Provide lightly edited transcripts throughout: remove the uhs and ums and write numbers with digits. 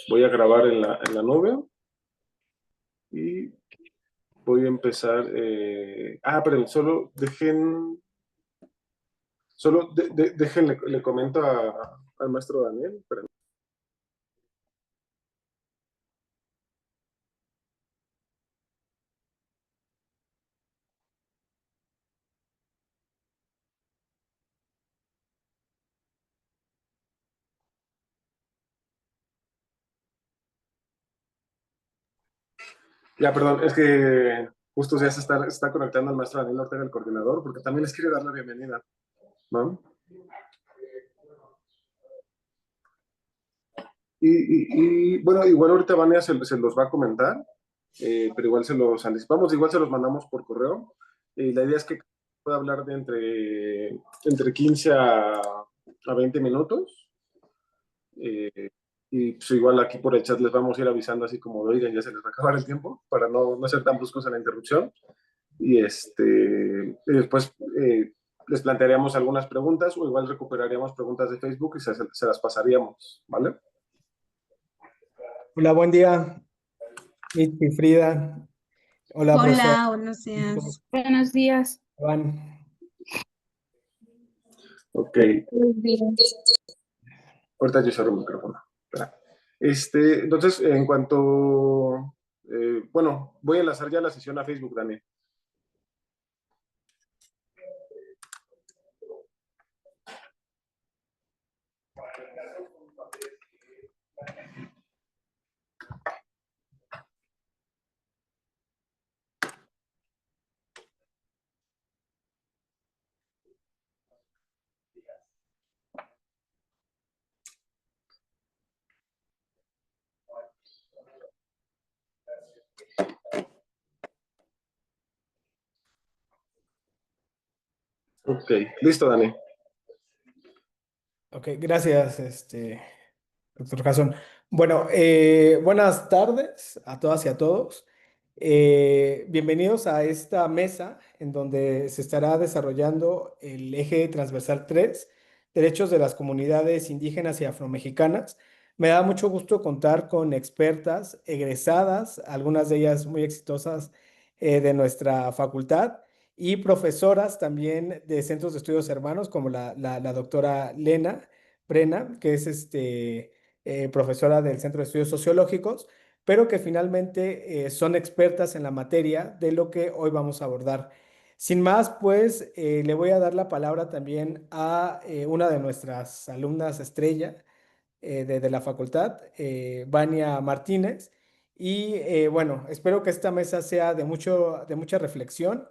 Voy a grabar en la nube y voy a empezar. Pero déjenle, le comento al maestro Daniel. Espérenme. Ya, perdón, es que justo ya se está conectando el maestro Daniel Ortega, el coordinador, porque también les quiere dar la bienvenida, ¿no? Bueno, igual ahorita Vania se los va a comentar, pero igual se los anticipamos, igual se los mandamos por correo. La idea es que pueda hablar de entre 15 a 20 minutos. Y pues igual aquí por el chat les vamos a ir avisando así como, oigan, ya se les va a acabar el tiempo, para no ser tan bruscos en la interrupción. Y después les plantearíamos algunas preguntas o igual recuperaríamos preguntas de Facebook y se las pasaríamos, ¿vale? Hola, buen día, Mitzi, Frida. Hola, profesor. Hola, buenos días. Buenos días. Juan. Ok. Buenos días. Ahorita yo cierro el micrófono. Entonces, en cuanto... bueno, voy a enlazar ya la sesión a Facebook, Dani. Ok, listo, Dani. Ok, gracias, doctor Jason. Bueno, buenas tardes a todas y a todos. Bienvenidos a esta mesa en donde se estará desarrollando el eje transversal 3, derechos de las comunidades indígenas y afromexicanas. Me da mucho gusto contar con expertas egresadas, algunas de ellas muy exitosas de nuestra facultad, y profesoras también de centros de estudios hermanos, como la doctora Lena Brena, que es profesora del Centro de Estudios Sociológicos, pero que finalmente son expertas en la materia de lo que hoy vamos a abordar. Sin más, pues le voy a dar la palabra también a una de nuestras alumnas estrella de la facultad, Vania Martínez. Y bueno, espero que esta mesa sea de mucha reflexión,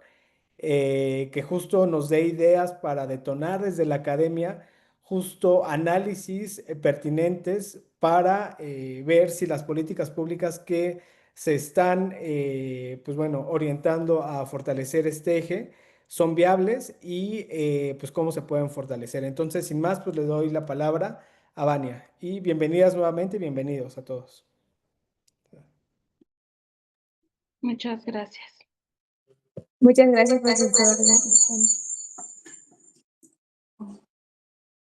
que justo nos dé ideas para detonar desde la academia justo análisis pertinentes para ver si las políticas públicas que se están pues bueno, orientando a fortalecer este eje son viables y pues cómo se pueden fortalecer. Entonces, sin más, pues le doy la palabra a Vania y bienvenidas nuevamente, bienvenidos a todos. Muchas gracias. Muchas gracias, profesor.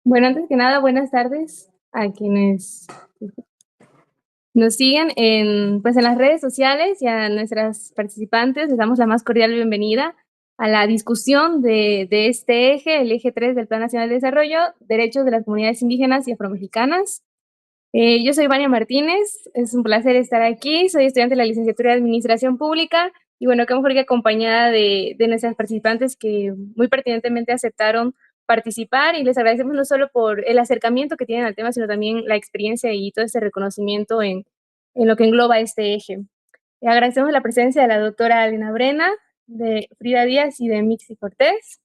Bueno, antes que nada, buenas tardes a quienes nos siguen pues en las redes sociales y a nuestras participantes. Les damos la más cordial bienvenida a la discusión de este eje, el eje 3 del Plan Nacional de Desarrollo, derechos de las comunidades indígenas y afromexicanas. Yo soy Vania Martínez, es un placer estar aquí, soy estudiante de la licenciatura de Administración Pública y bueno, qué mejor que acompañada de nuestras participantes que muy pertinentemente aceptaron participar y les agradecemos no solo por el acercamiento que tienen al tema, sino también la experiencia y todo este reconocimiento en lo que engloba este eje. Y agradecemos la presencia de la doctora Elena Brena, de Frida Díaz y de Mixi Cortés.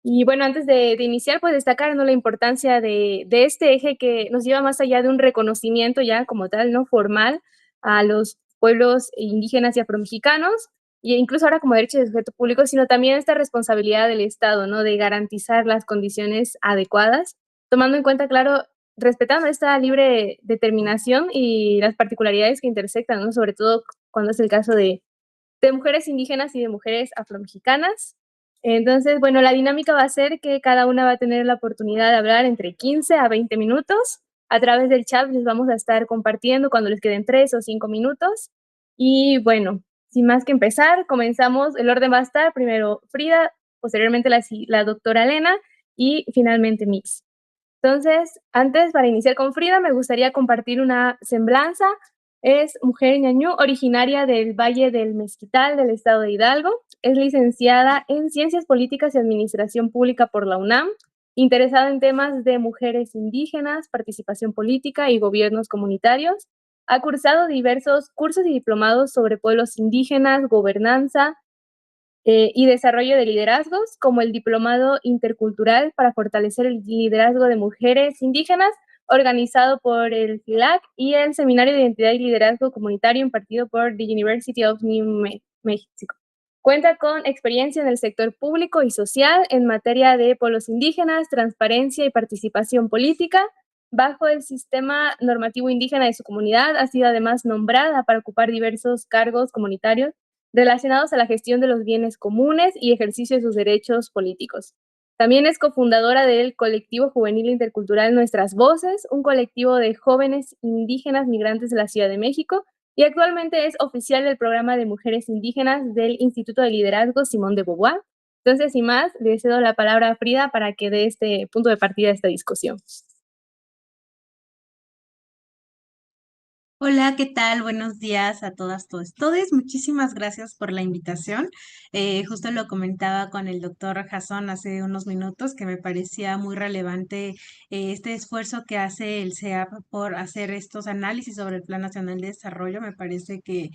Y bueno, antes de iniciar, pues destacar, ¿no?, la importancia de este eje que nos lleva más allá de un reconocimiento ya como tal, ¿no?, formal a los pueblos indígenas y afromexicanos, e incluso ahora como derecho de sujeto público, sino también esta responsabilidad del Estado, ¿no?, de garantizar las condiciones adecuadas, tomando en cuenta, claro, respetando esta libre determinación y las particularidades que intersectan, ¿no?, sobre todo cuando es el caso de mujeres indígenas y de mujeres afromexicanas. Entonces, bueno, la dinámica va a ser que cada una va a tener la oportunidad de hablar entre 15 a 20 minutos. a través del chat les vamos a estar compartiendo cuando les queden 3 o 5 minutos. Y bueno, sin más que empezar, comenzamos. El orden va a estar primero Frida, posteriormente la doctora Elena y finalmente Mix. Entonces, antes, para iniciar con Frida, me gustaría compartir una semblanza. Es mujer ñañú, originaria del Valle del Mezquital, del estado de Hidalgo. Es licenciada en Ciencias Políticas y Administración Pública por la UNAM, interesada en temas de mujeres indígenas, participación política y gobiernos comunitarios. Ha cursado diversos cursos y diplomados sobre pueblos indígenas, gobernanza, y desarrollo de liderazgos, como el Diplomado Intercultural para fortalecer el liderazgo de mujeres indígenas, organizado por el FILAC, y el Seminario de Identidad y Liderazgo Comunitario impartido por the University of New Mexico. Cuenta con experiencia en el sector público y social en materia de pueblos indígenas, transparencia y participación política. Bajo el sistema normativo indígena de su comunidad, ha sido además nombrada para ocupar diversos cargos comunitarios relacionados a la gestión de los bienes comunes y ejercicio de sus derechos políticos. También es cofundadora del colectivo juvenil intercultural Nuestras Voces, un colectivo de jóvenes indígenas migrantes de la Ciudad de México, y actualmente es oficial del programa de mujeres indígenas del Instituto de Liderazgo Simón de Beauvoir. Entonces, sin más, le cedo la palabra a Frida para que dé este punto de partida de esta discusión. Hola, ¿qué tal? Buenos días a todas, todos. Muchísimas gracias por la invitación. Justo lo comentaba con el doctor Jason hace unos minutos, que me parecía muy relevante este esfuerzo que hace el CEAP por hacer estos análisis sobre el Plan Nacional de Desarrollo. Me parece que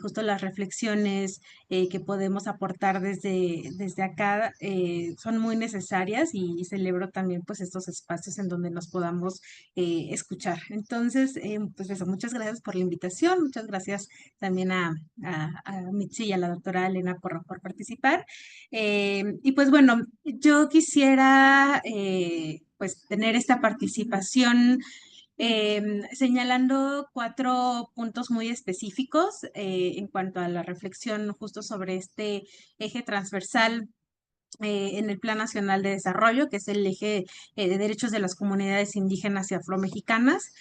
justo las reflexiones que podemos aportar desde acá son muy necesarias, y celebro también pues estos espacios en donde nos podamos escuchar. Entonces, pues eso, muchas gracias por la invitación, muchas gracias también a Mitzi y a la doctora Elena por participar. Y pues bueno, yo quisiera pues tener esta participación señalando 4 puntos muy específicos en cuanto a la reflexión justo sobre este eje transversal en el Plan Nacional de Desarrollo, que es el eje de derechos de las comunidades indígenas y afromexicanas.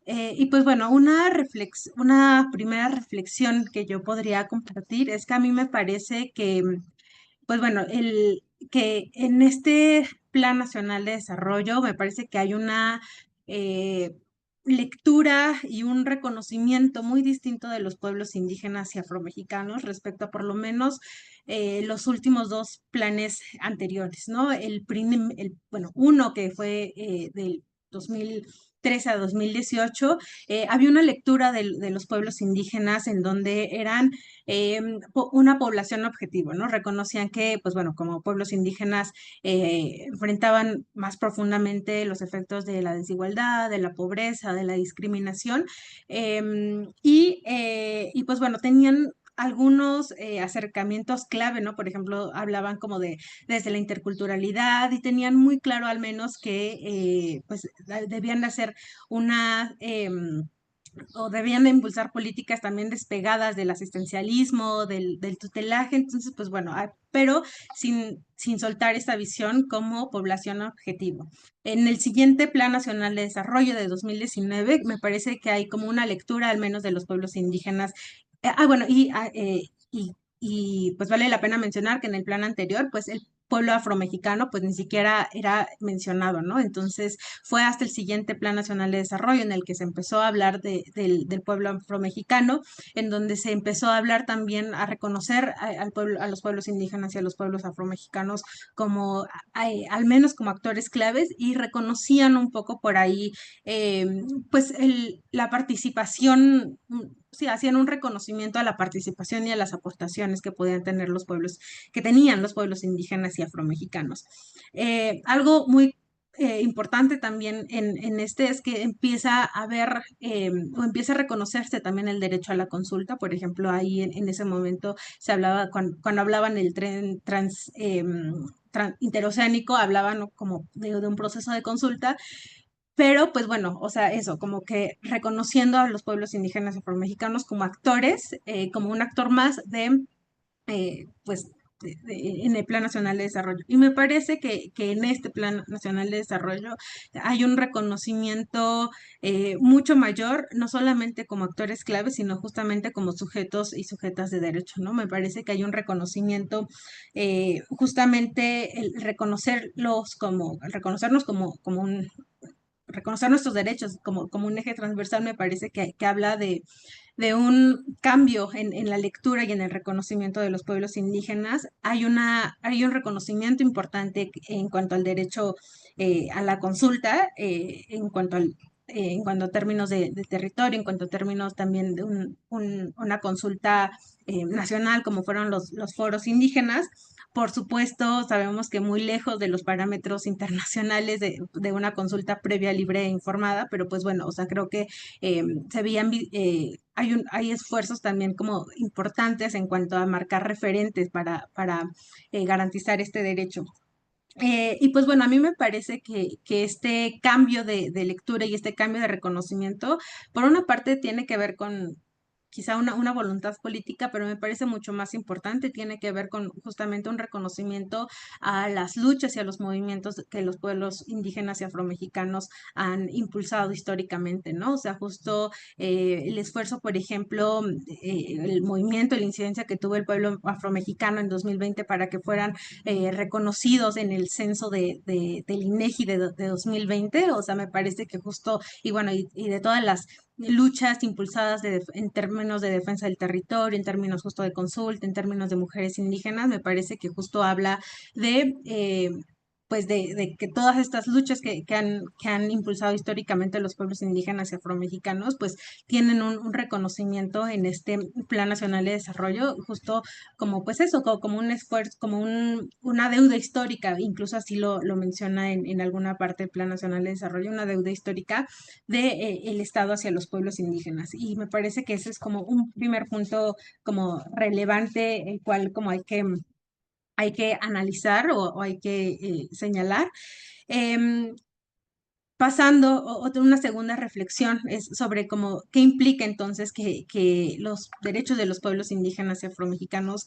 Y pues bueno, una primera reflexión que yo podría compartir es que a mí me parece que, pues bueno, que en este Plan Nacional de Desarrollo me parece que hay una eh, lectura y un reconocimiento muy distinto de los pueblos indígenas y afromexicanos respecto a por lo menos los últimos 2 planes anteriores, ¿no? Bueno, uno que fue del 2013 a 2018, había una lectura de los pueblos indígenas en donde eran una población objetivo, ¿no? Reconocían que, pues bueno, como pueblos indígenas enfrentaban más profundamente los efectos de la desigualdad, de la pobreza, de la discriminación, y pues bueno, tenían algunos acercamientos clave, ¿no? Por ejemplo, hablaban como desde la interculturalidad, y tenían muy claro al menos que pues debían de hacer una o debían de impulsar políticas también despegadas del asistencialismo, del tutelaje. Entonces, pues bueno, pero sin soltar esta visión como población objetivo. En el siguiente Plan Nacional de Desarrollo de 2019, me parece que hay como una lectura al menos de los pueblos indígenas. Bueno, y pues vale la pena mencionar que en el plan anterior, pues el pueblo afromexicano pues ni siquiera era mencionado, ¿no? Entonces fue hasta el siguiente Plan Nacional de Desarrollo en el que se empezó a hablar del pueblo afromexicano, en donde se empezó a hablar también, a reconocer al pueblo, a los pueblos indígenas y a los pueblos afromexicanos como, al menos como actores claves, y reconocían un poco por ahí, pues la participación. Sí, hacían un reconocimiento a la participación y a las aportaciones que podían tener los pueblos, que tenían los pueblos indígenas y afromexicanos. Algo muy importante también en este es que empieza a haber o empieza a reconocerse también el derecho a la consulta. Por ejemplo, ahí en ese momento se hablaba, cuando hablaban del tren interoceánico, hablaban, ¿no?, como de un proceso de consulta. Pero, pues bueno, o sea, eso, como que reconociendo a los pueblos indígenas y afromexicanos como actores, como un actor más de, pues, en el Plan Nacional de Desarrollo. Y me parece que en este Plan Nacional de Desarrollo hay un reconocimiento mucho mayor, no solamente como actores clave, sino justamente como sujetos y sujetas de derecho, ¿no? Me parece que hay un reconocimiento, justamente el reconocernos como un reconocer nuestros derechos como un eje transversal, me parece que habla de un cambio en la lectura y en el reconocimiento de los pueblos indígenas. Hay un reconocimiento importante en cuanto al derecho a la consulta, en cuanto a términos de territorio, en cuanto a términos también de una consulta nacional, como fueron los foros indígenas. Por supuesto, sabemos que muy lejos de los parámetros internacionales de una consulta previa, libre e informada, pero pues bueno, o sea, creo que se veían, hay esfuerzos también como importantes en cuanto a marcar referentes para garantizar este derecho. Y pues bueno, a mí me parece que este cambio de lectura y este cambio de reconocimiento, por una parte tiene que ver con quizá una voluntad política, pero me parece mucho más importante, tiene que ver con justamente un reconocimiento a las luchas y a los movimientos que los pueblos indígenas y afromexicanos han impulsado históricamente, ¿no? O sea, justo el esfuerzo, por ejemplo, el movimiento, la incidencia que tuvo el pueblo afromexicano en 2020 para que fueran reconocidos en el censo del INEGI de 2020, o sea, me parece que justo, y bueno, y de todas las luchas impulsadas en términos de defensa del territorio, en términos justo de consulta, en términos de mujeres indígenas, me parece que justo habla de... pues de que todas estas luchas que han impulsado históricamente los pueblos indígenas y afromexicanos, pues tienen un reconocimiento en este Plan Nacional de Desarrollo, justo como pues eso, como un esfuerzo, una deuda histórica, incluso así lo menciona en alguna parte del Plan Nacional de Desarrollo, una deuda histórica de el Estado hacia los pueblos indígenas. Y me parece que ese es como un primer punto como relevante, el cual como hay que analizar o hay que señalar. Em, Pasando, una segunda reflexión es sobre cómo, qué implica entonces que los derechos de los pueblos indígenas y afromexicanos,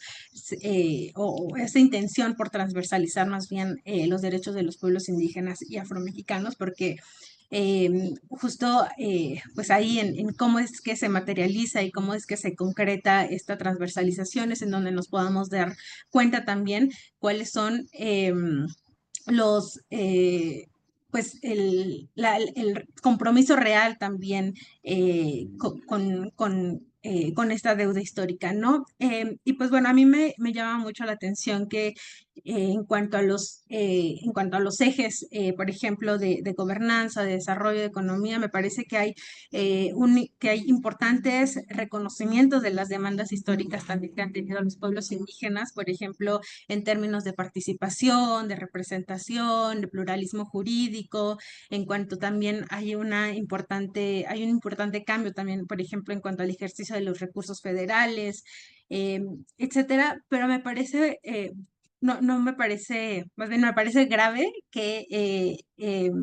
o esa intención por transversalizar más bien los derechos de los pueblos indígenas y afromexicanos, porque justo pues ahí en cómo es que se materializa y cómo es que se concreta esta transversalización es en donde nos podamos dar cuenta también cuáles son los... pues el compromiso real también con esta deuda histórica, ¿no? Y pues bueno, a mí me llama mucho la atención que en cuanto a los ejes, por ejemplo, de gobernanza, de desarrollo, de economía, me parece que hay importantes reconocimientos de las demandas históricas también que han tenido los pueblos indígenas, por ejemplo, en términos de participación, de representación, de pluralismo jurídico, en cuanto también hay un importante cambio también, por ejemplo, en cuanto al ejercicio de los recursos federales, etcétera, pero me parece, no me parece, más bien me parece grave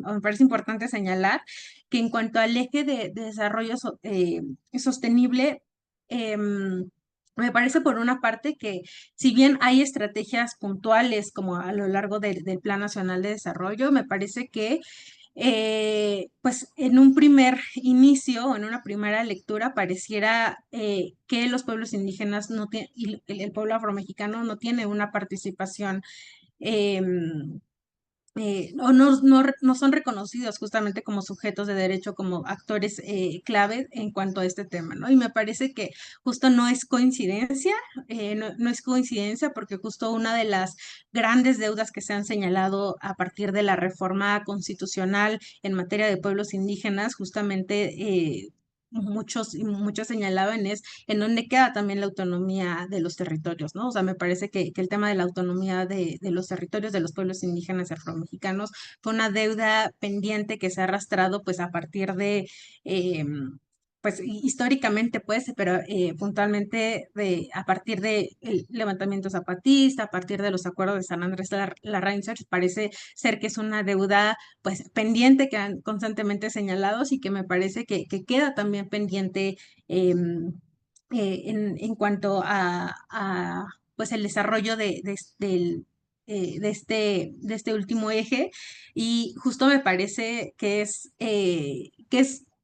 o me parece importante señalar que en cuanto al eje de desarrollo sostenible, me parece por una parte que si bien hay estrategias puntuales como a lo largo del Plan Nacional de Desarrollo, me parece que pues en un primer inicio o en una primera lectura pareciera que los pueblos indígenas no y el pueblo afromexicano no tiene una participación o no son reconocidos justamente como sujetos de derecho, como actores clave en cuanto a este tema, ¿no? Y me parece que justo no es coincidencia, no es coincidencia porque justo una de las grandes deudas que se han señalado a partir de la reforma constitucional en materia de pueblos indígenas, justamente muchos señalaban es en dónde queda también la autonomía de los territorios, ¿no? O sea, me parece que el tema de la autonomía de los territorios de los pueblos indígenas y afromexicanos fue una deuda pendiente que se ha arrastrado pues a partir eh, pues históricamente pues, pero puntualmente a partir del levantamiento zapatista, a partir de los acuerdos de San Andrés Larraíncer, parece ser que es una deuda pues pendiente que han constantemente señalados y que me parece que queda también pendiente en cuanto a pues el desarrollo de este último eje. Y justo me parece que es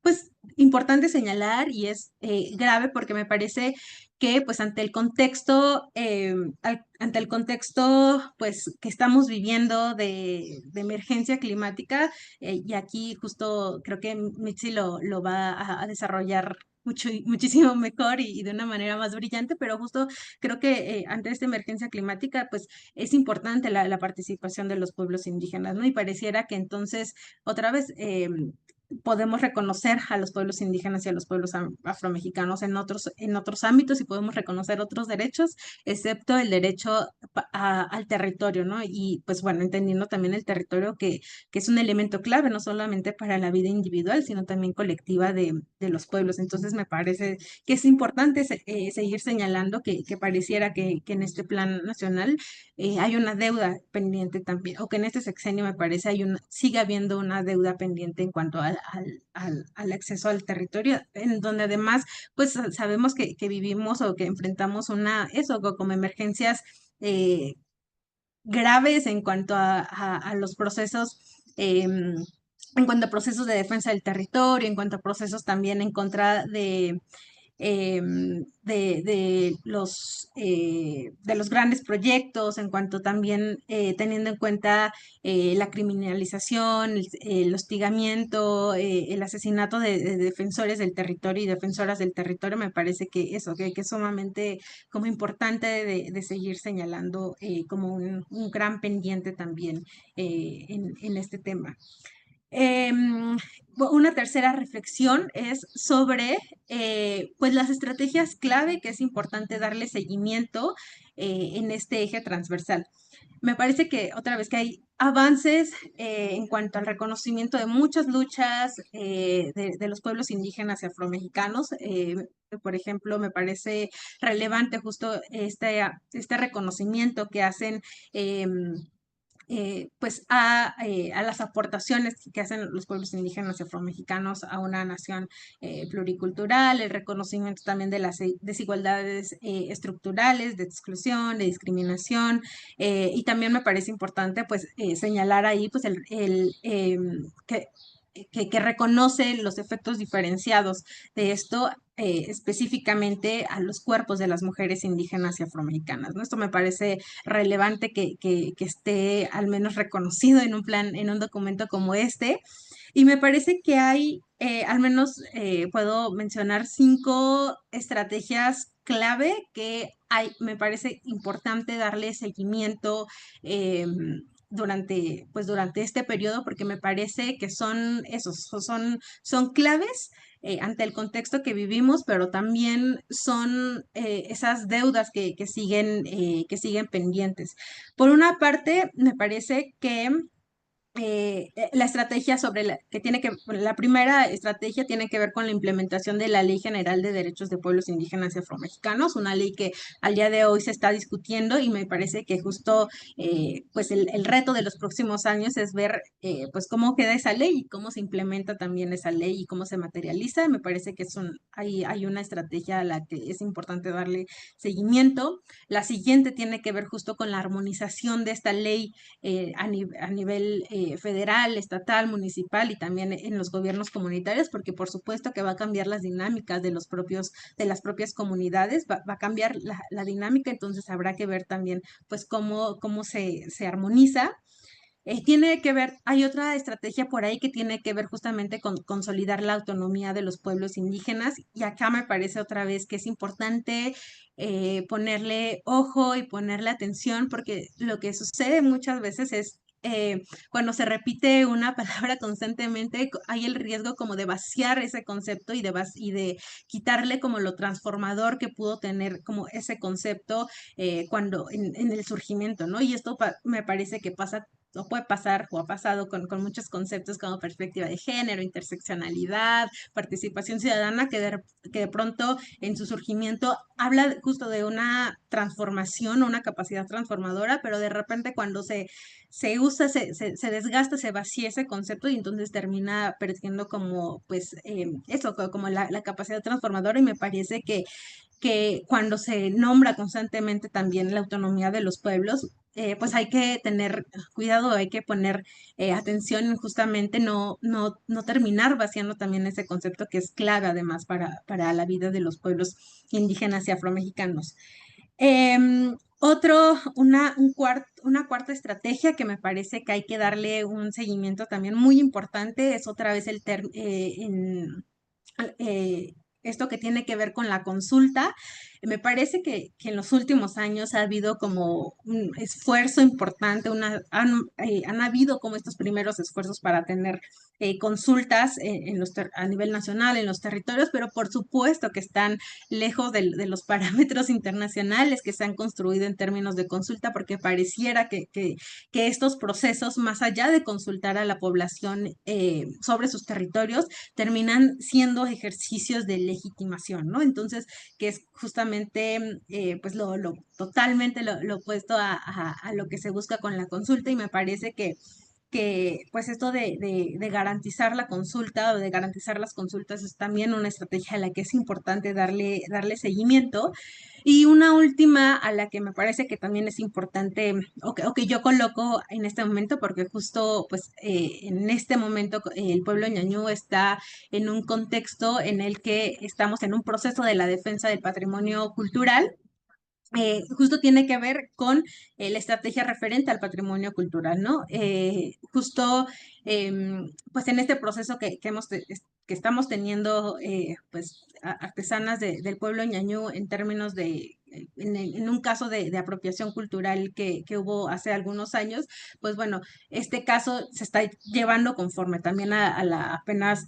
pues importante señalar y es grave porque me parece que pues ante el contexto, ante el contexto pues que estamos viviendo de emergencia climática, y aquí justo creo que Mitzi lo va a desarrollar muchísimo mejor y de una manera más brillante, pero justo creo que ante esta emergencia climática pues es importante la participación de los pueblos indígenas, ¿no? Y pareciera que entonces otra vez podemos reconocer a los pueblos indígenas y a los pueblos afromexicanos en otros ámbitos y podemos reconocer otros derechos, excepto el derecho al territorio, ¿no? Y pues bueno, entendiendo también el territorio que es un elemento clave, no solamente para la vida individual, sino también colectiva de los pueblos. Entonces me parece que es importante seguir señalando que pareciera que en este plan nacional hay una deuda pendiente también, o que en este sexenio me parece sigue habiendo una deuda pendiente en cuanto al acceso al territorio, en donde además pues sabemos que vivimos o que enfrentamos como emergencias graves en cuanto a los procesos. En cuanto a procesos de defensa del territorio, en cuanto a procesos también en contra de los grandes proyectos, en cuanto también teniendo en cuenta la criminalización, el hostigamiento, el asesinato de defensores del territorio y defensoras del territorio, me parece que es sumamente como importante de seguir señalando como un gran pendiente también en este tema. Una tercera reflexión es sobre pues las estrategias clave que es importante darle seguimiento en este eje transversal. Me parece que otra vez que hay avances en cuanto al reconocimiento de muchas luchas de los pueblos indígenas y afromexicanos. Por ejemplo, me parece relevante justo este reconocimiento que hacen pues a las aportaciones que hacen los pueblos indígenas y afromexicanos a una nación pluricultural, el reconocimiento también de las desigualdades estructurales, de exclusión, de discriminación, y también me parece importante pues señalar ahí pues que reconoce los efectos diferenciados de esto específicamente a los cuerpos de las mujeres indígenas y afromexicanas, ¿no? Esto me parece relevante que esté al menos reconocido en un plan, en un documento como este. Y me parece que hay, al menos puedo mencionar 5 estrategias clave que me parece importante darle seguimiento durante este periodo, porque me parece que son claves ante el contexto que vivimos, pero también son esas deudas que siguen pendientes. Por una parte, me parece que la estrategia la primera estrategia tiene que ver con la implementación de la Ley General de Derechos de Pueblos Indígenas y Afromexicanos, una ley que al día de hoy se está discutiendo y me parece que justo pues el reto de los próximos años es ver pues cómo queda esa ley y cómo se implementa también esa ley y cómo se materializa. Me parece que hay una estrategia a la que es importante darle seguimiento. La siguiente tiene que ver justo con la armonización de esta ley a nivel federal, estatal, municipal y también en los gobiernos comunitarios, porque por supuesto que va a cambiar las dinámicas de las propias comunidades, va a cambiar la dinámica, entonces habrá que ver también pues cómo se armoniza. Tiene que ver, hay otra estrategia por ahí que tiene que ver justamente con consolidar la autonomía de los pueblos indígenas y acá me parece otra vez que es importante ponerle ojo y ponerle atención porque lo que sucede muchas veces es cuando se repite una palabra constantemente, hay el riesgo como de vaciar ese concepto y de quitarle como lo transformador que pudo tener como ese concepto cuando en el surgimiento, ¿no? Y esto me parece que pasa o puede pasar o ha pasado con muchos conceptos como perspectiva de género, interseccionalidad, participación ciudadana, que de pronto en su surgimiento habla justo de una transformación o una capacidad transformadora, pero de repente cuando se usa, se desgasta, se vacía ese concepto y entonces termina perdiendo como, pues, eso, como la capacidad transformadora y me parece que cuando se nombra constantemente también la autonomía de los pueblos, pues hay que tener cuidado, hay que poner atención en justamente no terminar vaciando también ese concepto que es clave además para la vida de los pueblos indígenas y afromexicanos. Una cuarta estrategia que me parece que hay que darle un seguimiento también muy importante es otra vez esto que tiene que ver con la consulta. Me parece que en los últimos años ha habido como un esfuerzo importante, han habido como estos primeros esfuerzos para tener consultas a nivel nacional, en los territorios, pero por supuesto que están lejos de los parámetros internacionales que se han construido en términos de consulta, porque pareciera que estos procesos, más allá de consultar a la población sobre sus territorios, terminan siendo ejercicios de legitimación, ¿no? Entonces, que es justamente pues totalmente lo opuesto a lo que se busca con la consulta, y me parece que pues esto de garantizar la consulta o de garantizar las consultas es también una estrategia a la que es importante darle seguimiento. Y una última a la que me parece que también es importante o que yo coloco en este momento, porque justo pues en este momento el pueblo ñañú está en un contexto en el que estamos en un proceso de la defensa del patrimonio cultural. Justo tiene que ver con la estrategia referente al patrimonio cultural, ¿no? Justo, pues en este proceso que estamos teniendo, pues artesanas del pueblo ñañú en términos en un caso de apropiación cultural que hubo hace algunos años, pues bueno, este caso se está llevando conforme también a la apenas,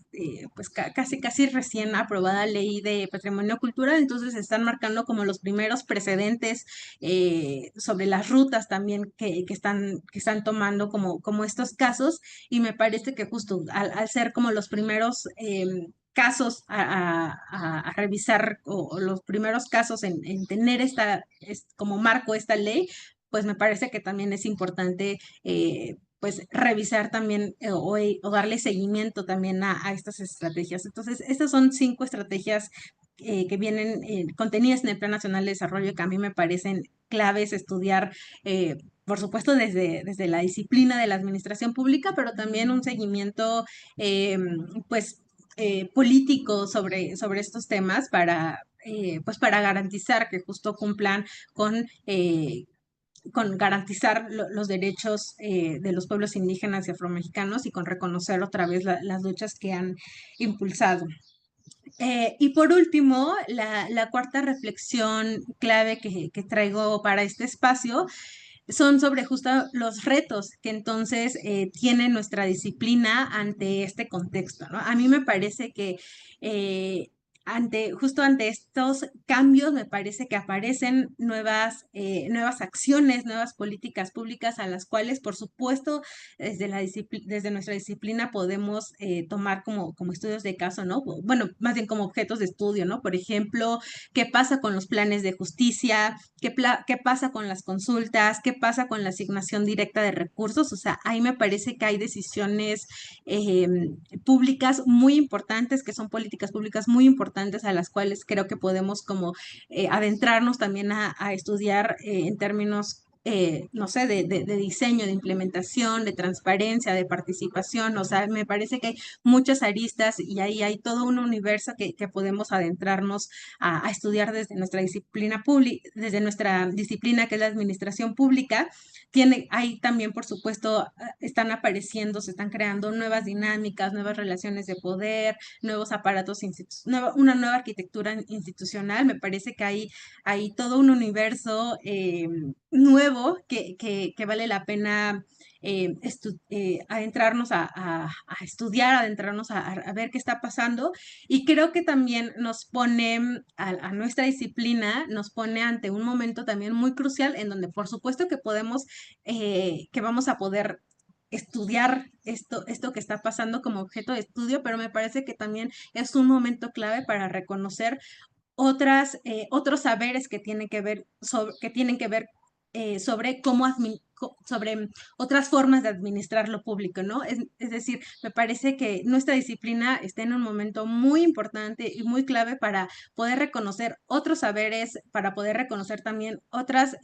pues casi recién aprobada ley de patrimonio cultural. Entonces se están marcando como los primeros precedentes sobre las rutas también que están tomando como estos casos, y me parece que justo al ser como los primeros casos a revisar o los primeros casos en tener como marco esta ley, pues me parece que también es importante pues revisar también o darle seguimiento también a estas estrategias. Entonces, estas son 5 estrategias que vienen contenidas en el Plan Nacional de Desarrollo, que a mí me parecen claves estudiar, por supuesto, desde la disciplina de la administración pública, pero también un seguimiento, pues, político sobre estos temas pues para garantizar que justo cumplan con garantizar los derechos de los pueblos indígenas y afromexicanos, y con reconocer otra vez las luchas que han impulsado. Y por último, la cuarta reflexión clave que traigo para este espacio son sobre justo los retos que entonces tiene nuestra disciplina ante este contexto, ¿no? A mí me parece que justo ante estos cambios, me parece que aparecen nuevas acciones, nuevas políticas públicas a las cuales, por supuesto, desde nuestra disciplina podemos tomar como estudios de caso, ¿no? Bueno, más bien como objetos de estudio, ¿no? Por ejemplo, ¿qué pasa con los planes de justicia? ¿Qué pasa con las consultas? ¿Qué pasa con la asignación directa de recursos? O sea, ahí me parece que hay decisiones eh, públicas muy importantes, que son políticas públicas muy importantes a las cuales creo que podemos como adentrarnos también a estudiar en términos no sé, de diseño, de implementación, de transparencia, de participación. O sea, me parece que hay muchas aristas y ahí hay todo un universo que podemos adentrarnos a estudiar desde nuestra disciplina, que es la administración pública. Hay también, por supuesto, están apareciendo, se están creando nuevas dinámicas, nuevas relaciones de poder, nuevos aparatos, una nueva arquitectura institucional. Me parece que hay todo un universo nuevo que vale la pena adentrarnos a estudiar, adentrarnos a ver qué está pasando. Y creo que también nos pone a nuestra disciplina, nos pone ante un momento también muy crucial en donde por supuesto que vamos a poder estudiar esto que está pasando como objeto de estudio, pero me parece que también es un momento clave para reconocer otros saberes que tienen que ver sobre sobre otras formas de administrar lo público, ¿no? Es decir, me parece que nuestra disciplina está en un momento muy importante y muy clave para poder reconocer otros saberes, para poder reconocer también otras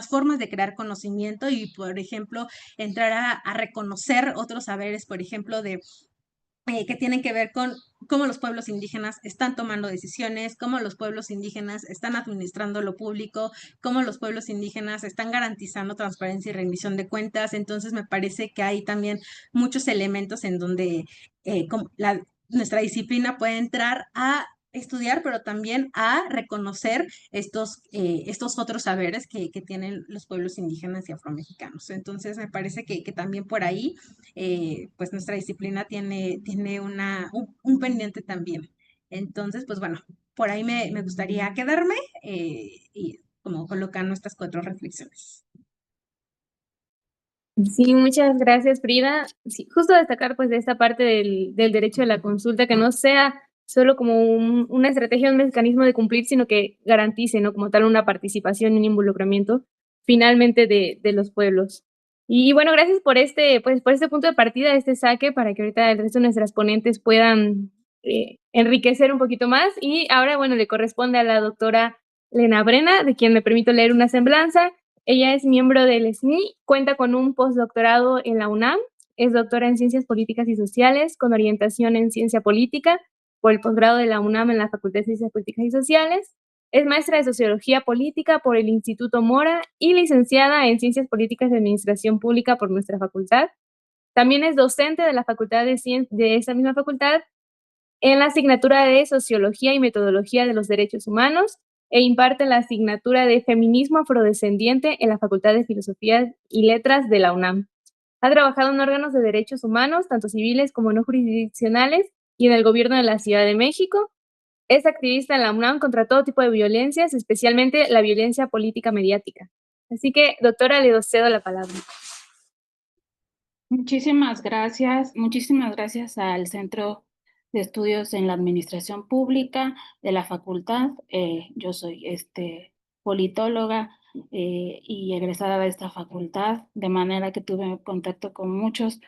formas de crear conocimiento y, por ejemplo, entrar a reconocer otros saberes, por ejemplo, que tienen que ver con cómo los pueblos indígenas están tomando decisiones, cómo los pueblos indígenas están administrando lo público, cómo los pueblos indígenas están garantizando transparencia y rendición de cuentas. Entonces, me parece que hay también muchos elementos en donde nuestra disciplina puede entrar a estudiar, pero también a reconocer estos otros saberes que tienen los pueblos indígenas y afromexicanos. Entonces, me parece que también por ahí pues nuestra disciplina tiene un pendiente también. Entonces, pues bueno, por ahí me gustaría quedarme y como colocando estas 4 reflexiones. Sí, muchas gracias, Frida. Sí, justo destacar pues de esta parte del derecho de la consulta, que no sea solo como una estrategia, un mecanismo de cumplir, sino que garantice, ¿no? Como tal, una participación y un involucramiento finalmente de los pueblos. Y bueno, gracias pues, por este punto de partida, este saque, para que ahorita el resto de nuestras ponentes puedan enriquecer un poquito más. Y ahora, bueno, le corresponde a la doctora Lena Brena, de quien me permito leer una semblanza. Ella es miembro del SNI, cuenta con un postdoctorado en la UNAM, es doctora en Ciencias Políticas y Sociales, con orientación en Ciencia Política, por el posgrado de la UNAM en la Facultad de Ciencias Políticas y Sociales. Es maestra de Sociología Política por el Instituto Mora y licenciada en Ciencias Políticas y Administración Pública por nuestra facultad. También es docente de la Facultad de esa misma facultad en la asignatura de Sociología y Metodología de los Derechos Humanos e imparte la asignatura de Feminismo Afrodescendiente en la Facultad de Filosofía y Letras de la UNAM. Ha trabajado en órganos de derechos humanos, tanto civiles como no jurisdiccionales, y en el gobierno de la Ciudad de México. Es activista en la UNAM contra todo tipo de violencias, especialmente la violencia política mediática. Así que, doctora, le cedo la palabra. Muchísimas gracias al Centro de Estudios en la Administración Pública de la facultad. Yo soy politóloga y egresada de esta facultad, de manera que tuve contacto con muchos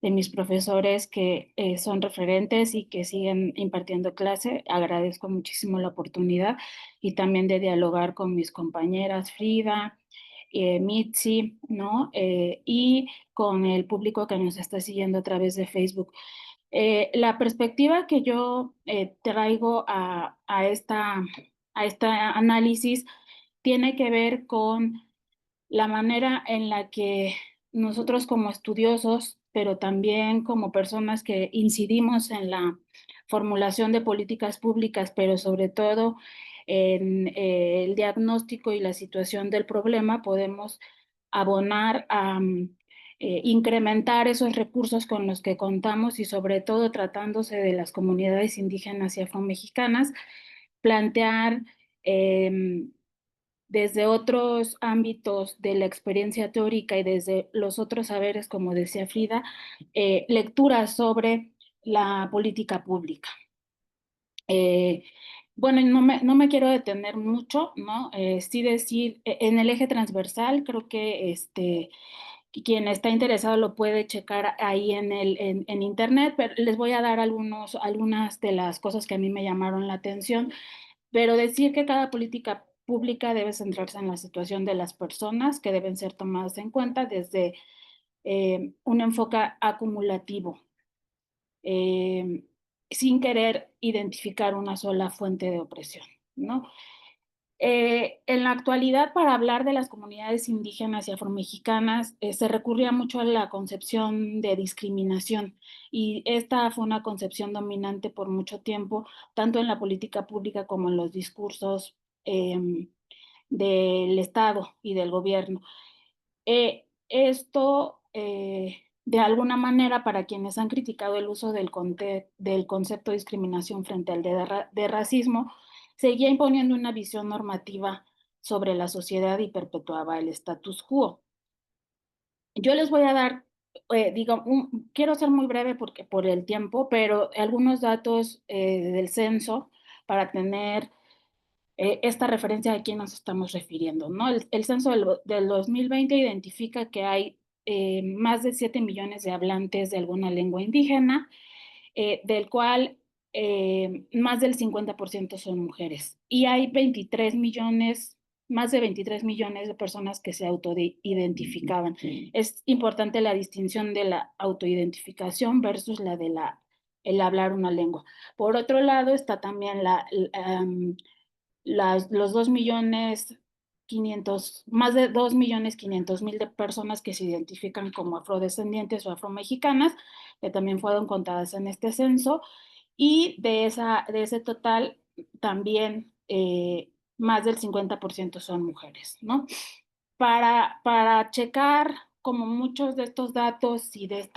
de mis profesores que son referentes y que siguen impartiendo clase. Agradezco muchísimo la oportunidad y también de dialogar con mis compañeras Frida, Mitzi, ¿no? Y con el público que nos está siguiendo a través de Facebook. La perspectiva que yo traigo a este análisis tiene que ver con la manera en la que nosotros como estudiosos, pero también como personas que incidimos en la formulación de políticas públicas, pero sobre todo en el diagnóstico y la situación del problema, podemos abonar a incrementar esos recursos con los que contamos y sobre todo tratándose de las comunidades indígenas y afromexicanas, plantear desde otros ámbitos de la experiencia teórica y desde los otros saberes, como decía Frida, lecturas sobre la política pública. Bueno, no me quiero detener mucho, ¿no? Sí decir, en el eje transversal, creo que quien está interesado lo puede checar ahí en internet, pero les voy a dar algunas de las cosas que a mí me llamaron la atención, pero decir que cada política pública debe centrarse en la situación de las personas que deben ser tomadas en cuenta desde un enfoque acumulativo, sin querer identificar una sola fuente de opresión, ¿no? En la actualidad, para hablar de las comunidades indígenas y afromexicanas, se recurría mucho a la concepción de discriminación, y esta fue una concepción dominante por mucho tiempo, tanto en la política pública como en los discursos del Estado y del gobierno. Esto, de alguna manera, para quienes han criticado el uso del concepto de discriminación frente al de racismo, seguía imponiendo una visión normativa sobre la sociedad y perpetuaba el status quo. Yo les voy a dar, quiero ser muy breve porque por el tiempo, pero algunos datos del censo para tener esta referencia a quién nos estamos refiriendo, ¿no? El censo del 2020 identifica que hay más de 7 millones de hablantes de alguna lengua indígena, del cual más del 50% son mujeres. Y hay 23 millones, más de 23 millones de personas que se autoidentificaban. Es importante la distinción de la autoidentificación versus la de el hablar una lengua. Por otro lado, está también los 2.500.000, más de 2.500.000 de personas que se identifican como afrodescendientes o afromexicanas, que también fueron contadas en este censo, y de ese total también más del 50% son mujeres, ¿no? Para checar como muchos de estos datos y de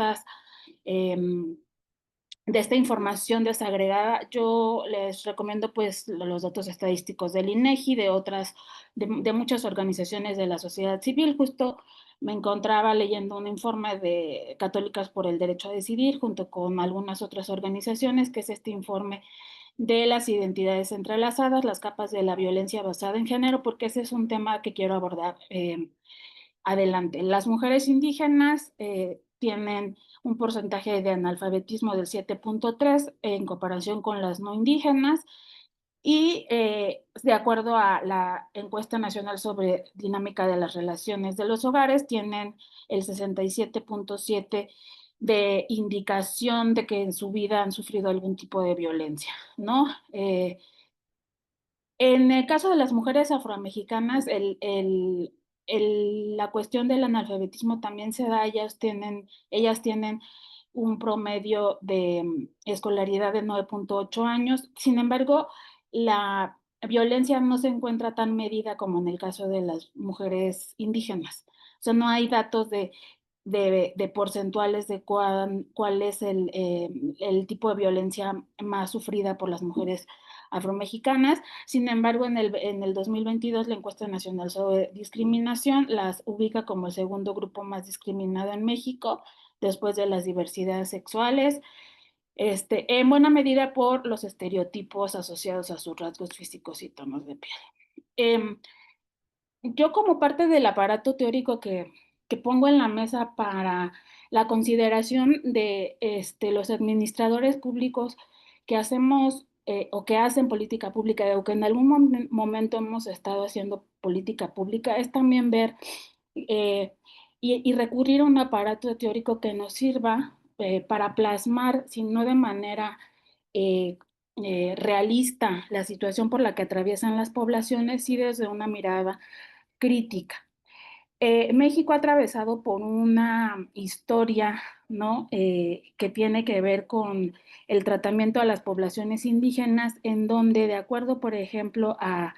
esta información desagregada, yo les recomiendo pues los datos estadísticos del INEGI, de muchas organizaciones de la sociedad civil. Justo me encontraba leyendo un informe de Católicas por el Derecho a Decidir, junto con algunas otras organizaciones, que es este informe de las identidades entrelazadas, las capas de la violencia basada en género, porque ese es un tema que quiero abordar adelante. Las mujeres indígenas tienen un porcentaje de analfabetismo del 7.3 en comparación con las no indígenas, y de acuerdo a la encuesta nacional sobre dinámica de las relaciones de los hogares, tienen el 67.7 de indicación de que en su vida han sufrido algún tipo de violencia, ¿no? En el caso de las mujeres afromexicanas, la cuestión del analfabetismo también se da. Ellas tienen un promedio de escolaridad de 9.8 años. Sin embargo, la violencia no se encuentra tan medida como en el caso de las mujeres indígenas. O sea, no hay datos de porcentuales de cuál es el tipo de violencia más sufrida por las mujeres afromexicanas. Sin embargo, en el 2022, la encuesta nacional sobre discriminación las ubica como el segundo grupo más discriminado en México, después de las diversidades sexuales, en buena medida por los estereotipos asociados a sus rasgos físicos y tonos de piel. Yo, como parte del aparato teórico que pongo en la mesa para la consideración de los administradores públicos que hacemos o que hacen política pública, o que en algún momento hemos estado haciendo política pública, es también ver y recurrir a un aparato teórico que nos sirva para plasmar, si no de manera realista, la situación por la que atraviesan las poblaciones, y desde una mirada crítica. México ha atravesado por una historia, ¿no? Que tiene que ver con el tratamiento a las poblaciones indígenas, en donde, de acuerdo, por ejemplo, a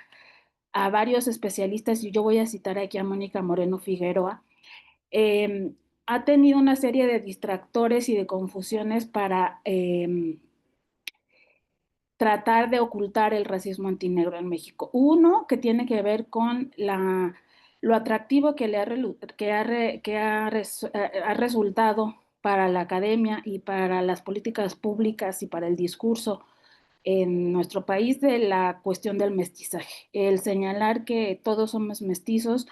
varios especialistas, y yo voy a citar aquí a Mónica Moreno Figueroa, ha tenido una serie de distractores y de confusiones para tratar de ocultar el racismo antinegro en México. Uno, que tiene que ver con lo atractivo que ha resultado para la academia y para las políticas públicas y para el discurso en nuestro país, de la cuestión del mestizaje. El señalar que todos somos mestizos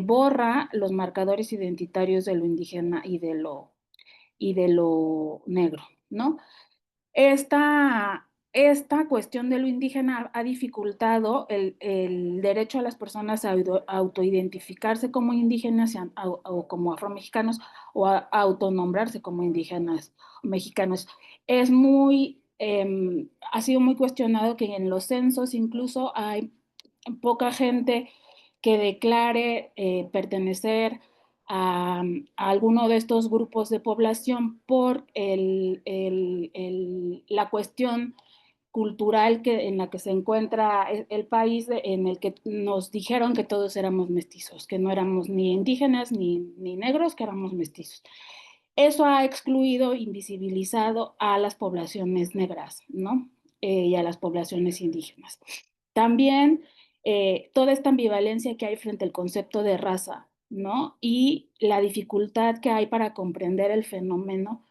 borra los marcadores identitarios de lo indígena y de lo negro, ¿no? Esta cuestión de lo indígena ha dificultado el derecho a las personas a autoidentificarse como indígenas o como afromexicanos, o a autonombrarse como indígenas mexicanos. Ha sido muy cuestionado que en los censos incluso hay poca gente que declare pertenecer a alguno de estos grupos de población por la cuestión cultural en la que se encuentra el país, en el que nos dijeron que todos éramos mestizos, que no éramos ni indígenas ni negros, que éramos mestizos. Eso ha excluido, invisibilizado a las poblaciones negras, ¿no? Y a las poblaciones indígenas. También toda esta ambivalencia que hay frente al concepto de raza, ¿no? Y la dificultad que hay para comprender el fenómeno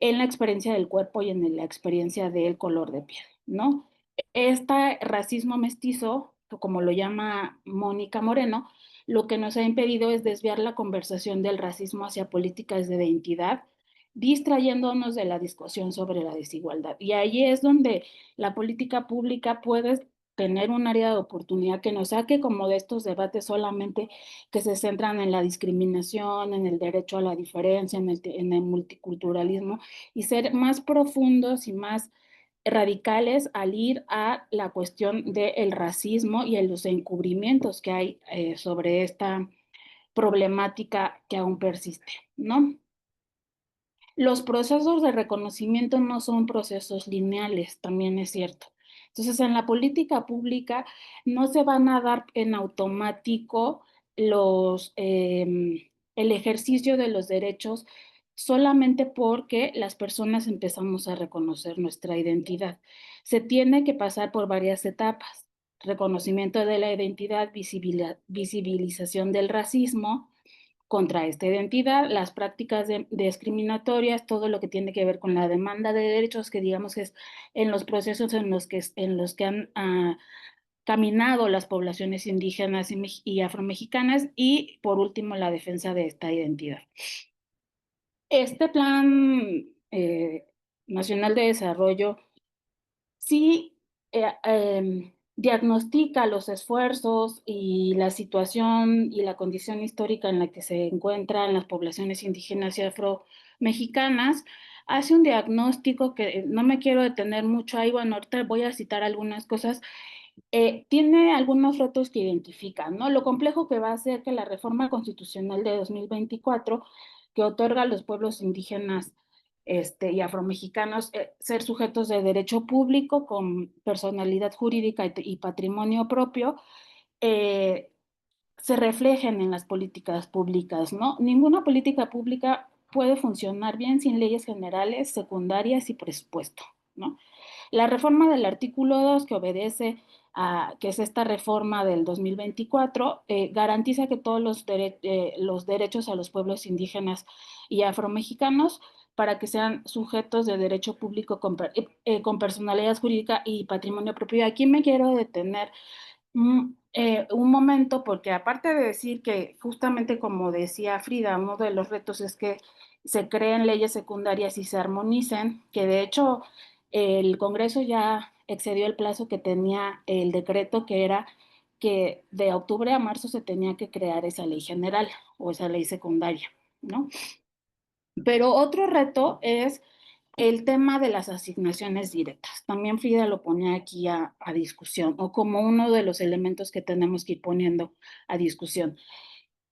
en la experiencia del cuerpo y en la experiencia del color de piel, ¿no? Este racismo mestizo, como lo llama Mónica Moreno, lo que nos ha impedido es desviar la conversación del racismo hacia políticas de identidad, distrayéndonos de la discusión sobre la desigualdad. Y ahí es donde la política pública puede tener un área de oportunidad que nos saque como de estos debates solamente que se centran en la discriminación, en el derecho a la diferencia, en el multiculturalismo, y ser más profundos y más radicales al ir a la cuestión del racismo y en los encubrimientos que hay sobre esta problemática que aún persiste, ¿no? Los procesos de reconocimiento no son procesos lineales, también es cierto. Entonces, en la política pública no se van a dar en automático el ejercicio de los derechos solamente porque las personas empezamos a reconocer nuestra identidad. Se tiene que pasar por varias etapas: reconocimiento de la identidad, visibilización del racismo contra esta identidad, las prácticas discriminatorias, todo lo que tiene que ver con la demanda de derechos, que digamos que es en los procesos en los que han caminado las poblaciones indígenas y afromexicanas, y por último la defensa de esta identidad. Este Plan Nacional de Desarrollo sí diagnostica los esfuerzos y la situación y la condición histórica en la que se encuentran las poblaciones indígenas y afromexicanas. Hace un diagnóstico que no me quiero detener mucho ahí, bueno, ahorita voy a citar algunas cosas. Tiene algunos retos que identifican, ¿no? Lo complejo que va a ser que la reforma constitucional de 2024, que otorga a los pueblos indígenas y afromexicanos ser sujetos de derecho público con personalidad jurídica y patrimonio propio, se reflejen en las políticas públicas, ¿no? Ninguna política pública puede funcionar bien sin leyes generales, secundarias y presupuesto, ¿no? La reforma del artículo 2, que obedece que es esta reforma del 2024, garantiza que todos los derechos a los pueblos indígenas y afromexicanos, para que sean sujetos de derecho público con personalidad jurídica y patrimonio propio. Aquí me quiero detener un momento, porque aparte de decir que justamente como decía Frida, uno de los retos es que se creen leyes secundarias y se armonicen, que de hecho el Congreso ya excedió el plazo que tenía el decreto, que era que de octubre a marzo se tenía que crear esa ley general o esa ley secundaria, ¿no? Pero otro reto es el tema de las asignaciones directas. También Frida lo ponía aquí a discusión, o como uno de los elementos que tenemos que ir poniendo a discusión.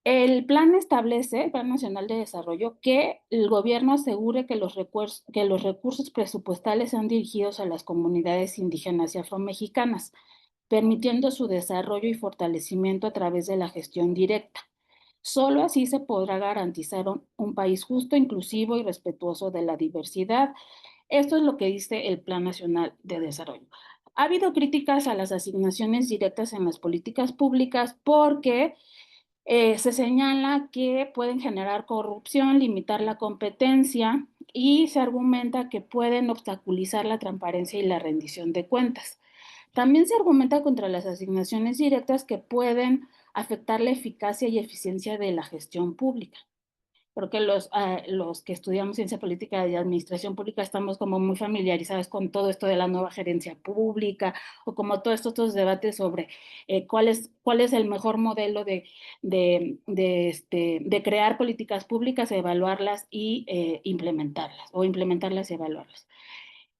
El plan establece, el Plan Nacional de Desarrollo, que el gobierno asegure que los recursos presupuestales sean dirigidos a las comunidades indígenas y afromexicanas, permitiendo su desarrollo y fortalecimiento a través de la gestión directa. Solo así se podrá garantizar un país justo, inclusivo y respetuoso de la diversidad. Esto es lo que dice el Plan Nacional de Desarrollo. Ha habido críticas a las asignaciones directas en las políticas públicas porque se señala que pueden generar corrupción, limitar la competencia, y se argumenta que pueden obstaculizar la transparencia y la rendición de cuentas. También se argumenta contra las asignaciones directas que pueden afectar la eficacia y eficiencia de la gestión pública, porque los que estudiamos ciencia política y administración pública estamos como muy familiarizados con todo esto de la nueva gerencia pública, o como todos estos debates sobre cuál es el mejor modelo de crear políticas públicas, evaluarlas y implementarlas, o implementarlas y evaluarlas.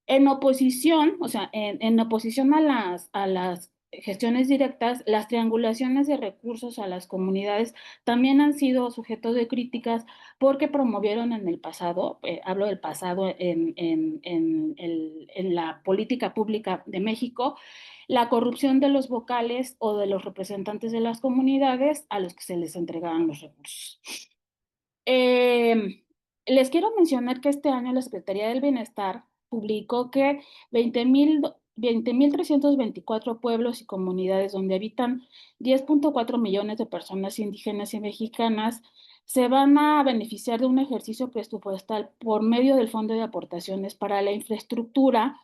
En oposición, o sea, en oposición a las gestiones directas, las triangulaciones de recursos a las comunidades también han sido sujeto de críticas porque promovieron en el pasado, hablo del pasado en la política pública de México, la corrupción de los vocales o de los representantes de las comunidades a los que se les entregaban los recursos. Les quiero mencionar que este año la Secretaría del Bienestar publicó que 20.324 pueblos y comunidades donde habitan 10.4 millones de personas indígenas y mexicanas se van a beneficiar de un ejercicio presupuestal por medio del Fondo de Aportaciones para la Infraestructura,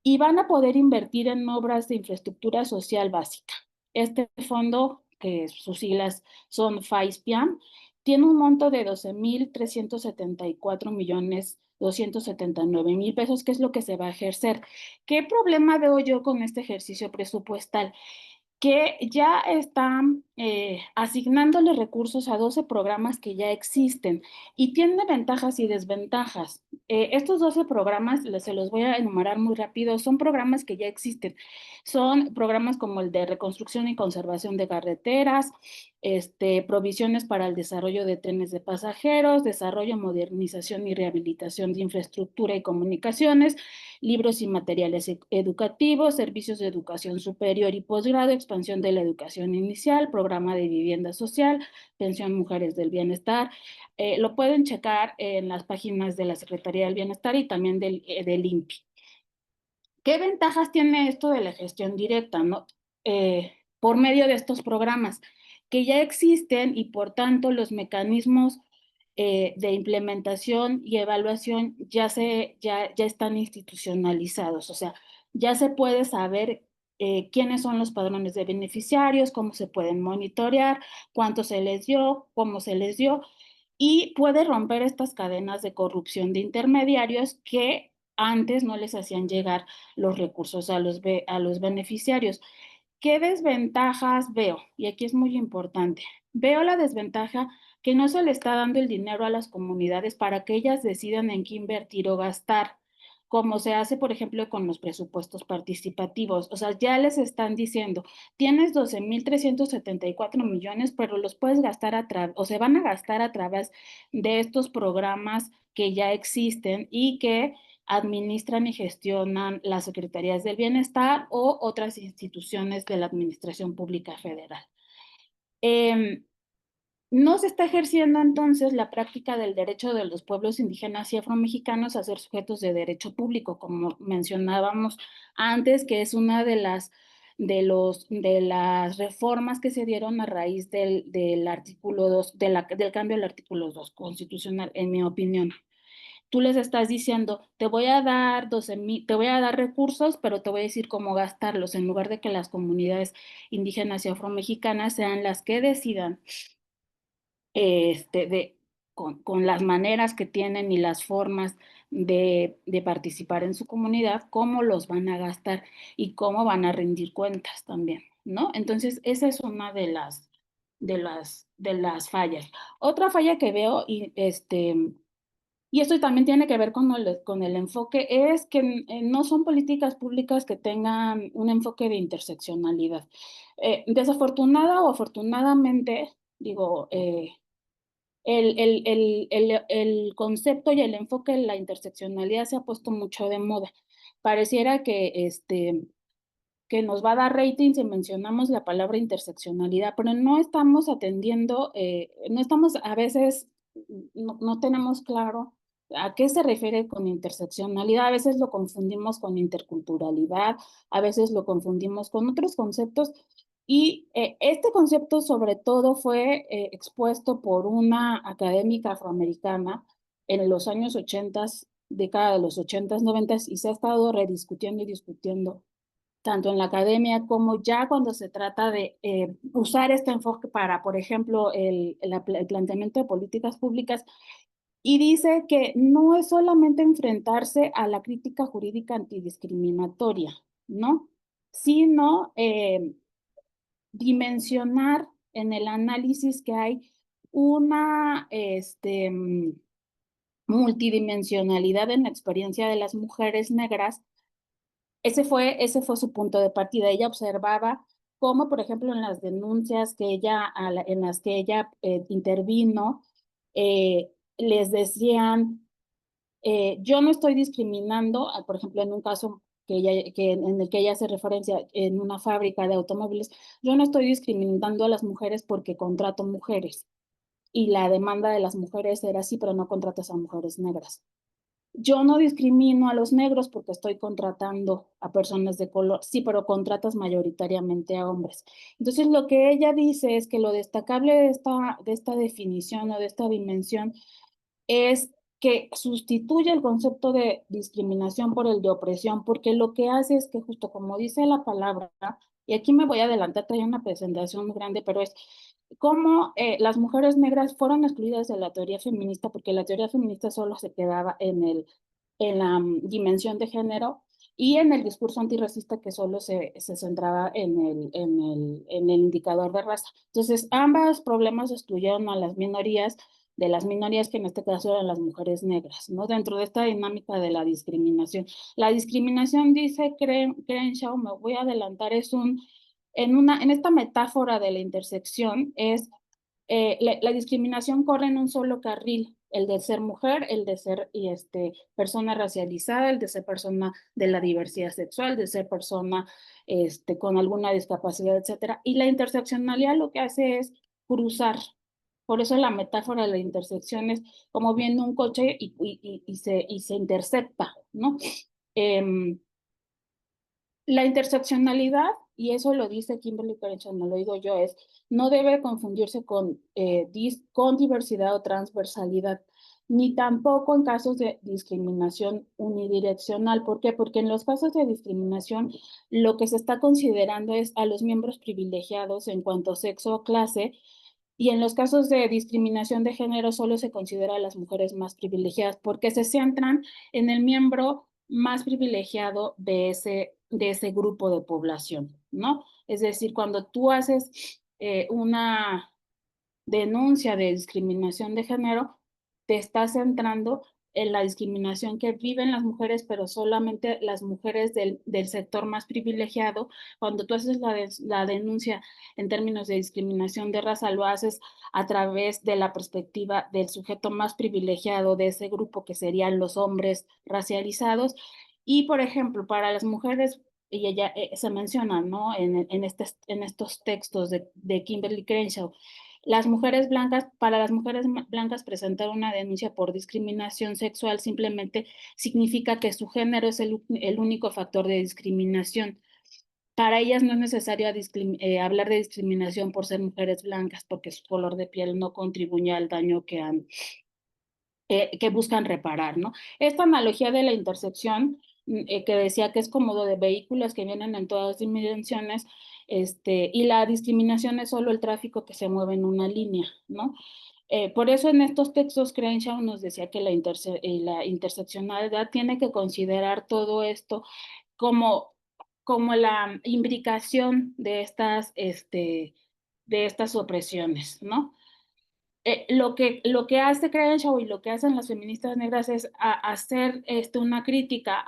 y van a poder invertir en obras de infraestructura social básica. Este fondo, que sus siglas son FAISPIAM, tiene un monto de 12,374,279,000 pesos, que es lo que se va a ejercer. ¿Qué problema veo yo con este ejercicio presupuestal? Que ya están asignándole recursos a 12 programas que ya existen y tiene ventajas y desventajas. Estos 12 programas, se los voy a enumerar muy rápido, son programas que ya existen. Son programas como el de reconstrucción y conservación de carreteras, provisiones para el desarrollo de trenes de pasajeros, desarrollo, modernización y rehabilitación de infraestructura y comunicaciones, libros y materiales educativos, servicios de educación superior y posgrado, expansión de la educación inicial, programa de vivienda social, pensión mujeres del bienestar. Lo pueden checar en las páginas de la Secretaría del Bienestar y también del INPI. ¿Qué ventajas tiene esto de la gestión directa, no? Por medio de estos programas que ya existen y por tanto los mecanismos de implementación y evaluación ya están institucionalizados, o sea, ya se puede saber quiénes son los padrones de beneficiarios, cómo se pueden monitorear, cuánto se les dio, cómo se les dio, y puede romper estas cadenas de corrupción de intermediarios que antes no les hacían llegar los recursos a los beneficiarios. ¿Qué desventajas veo? Y aquí es muy importante. Veo la desventaja que no se le está dando el dinero a las comunidades para que ellas decidan en qué invertir o gastar, como se hace, por ejemplo, con los presupuestos participativos. O sea, ya les están diciendo, tienes 12,374 millones, pero los puedes gastar o se van a gastar a través de estos programas que ya existen y que administran y gestionan las secretarías del bienestar o otras instituciones de la administración pública federal. No se está ejerciendo entonces la práctica del derecho de los pueblos indígenas y afromexicanos a ser sujetos de derecho público, como mencionábamos antes, que es una de las reformas que se dieron a raíz del artículo 2, del cambio del artículo 2 constitucional, en mi opinión. Tú les estás diciendo, te voy a dar te voy a dar recursos, pero te voy a decir cómo gastarlos, en lugar de que las comunidades indígenas y afromexicanas sean las que decidan con las maneras que tienen y las formas de participar en su comunidad, cómo los van a gastar y cómo van a rendir cuentas también, ¿no? Entonces, esa es una de las fallas. Otra falla que veo, y esto también tiene que ver con el enfoque, es que no son políticas públicas que tengan un enfoque de interseccionalidad. Desafortunada o afortunadamente, digo, el concepto y el enfoque de la interseccionalidad se ha puesto mucho de moda. Pareciera que nos va a dar rating si mencionamos la palabra interseccionalidad, pero no estamos atendiendo, no estamos a veces, no tenemos claro a qué se refiere con interseccionalidad. A veces lo confundimos con interculturalidad, a veces lo confundimos con otros conceptos. Y este concepto sobre todo fue expuesto por una académica afroamericana en los años 80, década de los 80, 90, y se ha estado rediscutiendo y discutiendo tanto en la academia como ya cuando se trata de usar este enfoque para, por ejemplo, el planteamiento de políticas públicas, y dice que no es solamente enfrentarse a la crítica jurídica antidiscriminatoria, ¿no? Sino dimensionar en el análisis que hay una multidimensionalidad en la experiencia de las mujeres negras. Ese fue su punto de partida. Ella observaba cómo, por ejemplo, en las denuncias en las que ella intervino, les decían, yo no estoy discriminando, por ejemplo, en un caso en el que ella hace referencia en una fábrica de automóviles, yo no estoy discriminando a las mujeres porque contrato mujeres. Y la demanda de las mujeres era sí, pero no contratas a mujeres negras. Yo no discrimino a los negros porque estoy contratando a personas de color, sí, pero contratas mayoritariamente a hombres. Entonces, lo que ella dice es que lo destacable de esta definición o de esta dimensión es que sustituye el concepto de discriminación por el de opresión, porque lo que hace es que justo como dice la palabra, y aquí me voy a adelantar, traía una presentación muy grande, pero es cómo las mujeres negras fueron excluidas de la teoría feminista, porque la teoría feminista solo se quedaba en la dimensión de género y en el discurso antirracista que solo se centraba en el indicador de raza. Entonces, ambos problemas excluyeron a las minorías, de las minorías que en este caso eran las mujeres negras, ¿no? Dentro de esta dinámica de la discriminación. La discriminación, dice Crenshaw, me voy a adelantar, es en esta metáfora de la intersección, es la discriminación corre en un solo carril, el de ser mujer, el de ser persona racializada, el de ser persona de la diversidad sexual, de ser persona con alguna discapacidad, etcétera. Y la interseccionalidad lo que hace es cruzar. Por eso la metáfora de la intersección es como viene un coche y se intercepta, ¿no? La interseccionalidad, y eso lo dice Kimberly Crenshaw, no lo digo yo, es no debe confundirse con diversidad o transversalidad, ni tampoco en casos de discriminación unidireccional. ¿Por qué? Porque en los casos de discriminación lo que se está considerando es a los miembros privilegiados en cuanto a sexo o clase, y en los casos de discriminación de género solo se considera a las mujeres más privilegiadas porque se centran en el miembro más privilegiado de ese grupo de población, ¿no? Es decir, cuando tú haces una denuncia de discriminación de género, te estás centrando en la discriminación que viven las mujeres, pero solamente las mujeres del sector más privilegiado. Cuando tú haces la denuncia en términos de discriminación de raza, lo haces a través de la perspectiva del sujeto más privilegiado de ese grupo, que serían los hombres racializados. Y, por ejemplo, para las mujeres, y ella se menciona, ¿no? En estos textos de Kimberly Crenshaw, para las mujeres blancas presentar una denuncia por discriminación sexual simplemente significa que su género es el único factor de discriminación. Para ellas no es necesario hablar de discriminación por ser mujeres blancas, porque su color de piel no contribuye al daño que buscan reparar, ¿no? Esta analogía de la intersección, que decía que es como de vehículos que vienen en todas dimensiones, y la discriminación es solo el tráfico que se mueve en una línea, ¿no? Por eso en estos textos Crenshaw nos decía que la interseccionalidad tiene que considerar todo esto como la imbricación de estas opresiones, ¿no? Lo que hace Crenshaw y lo que hacen las feministas negras es hacer una crítica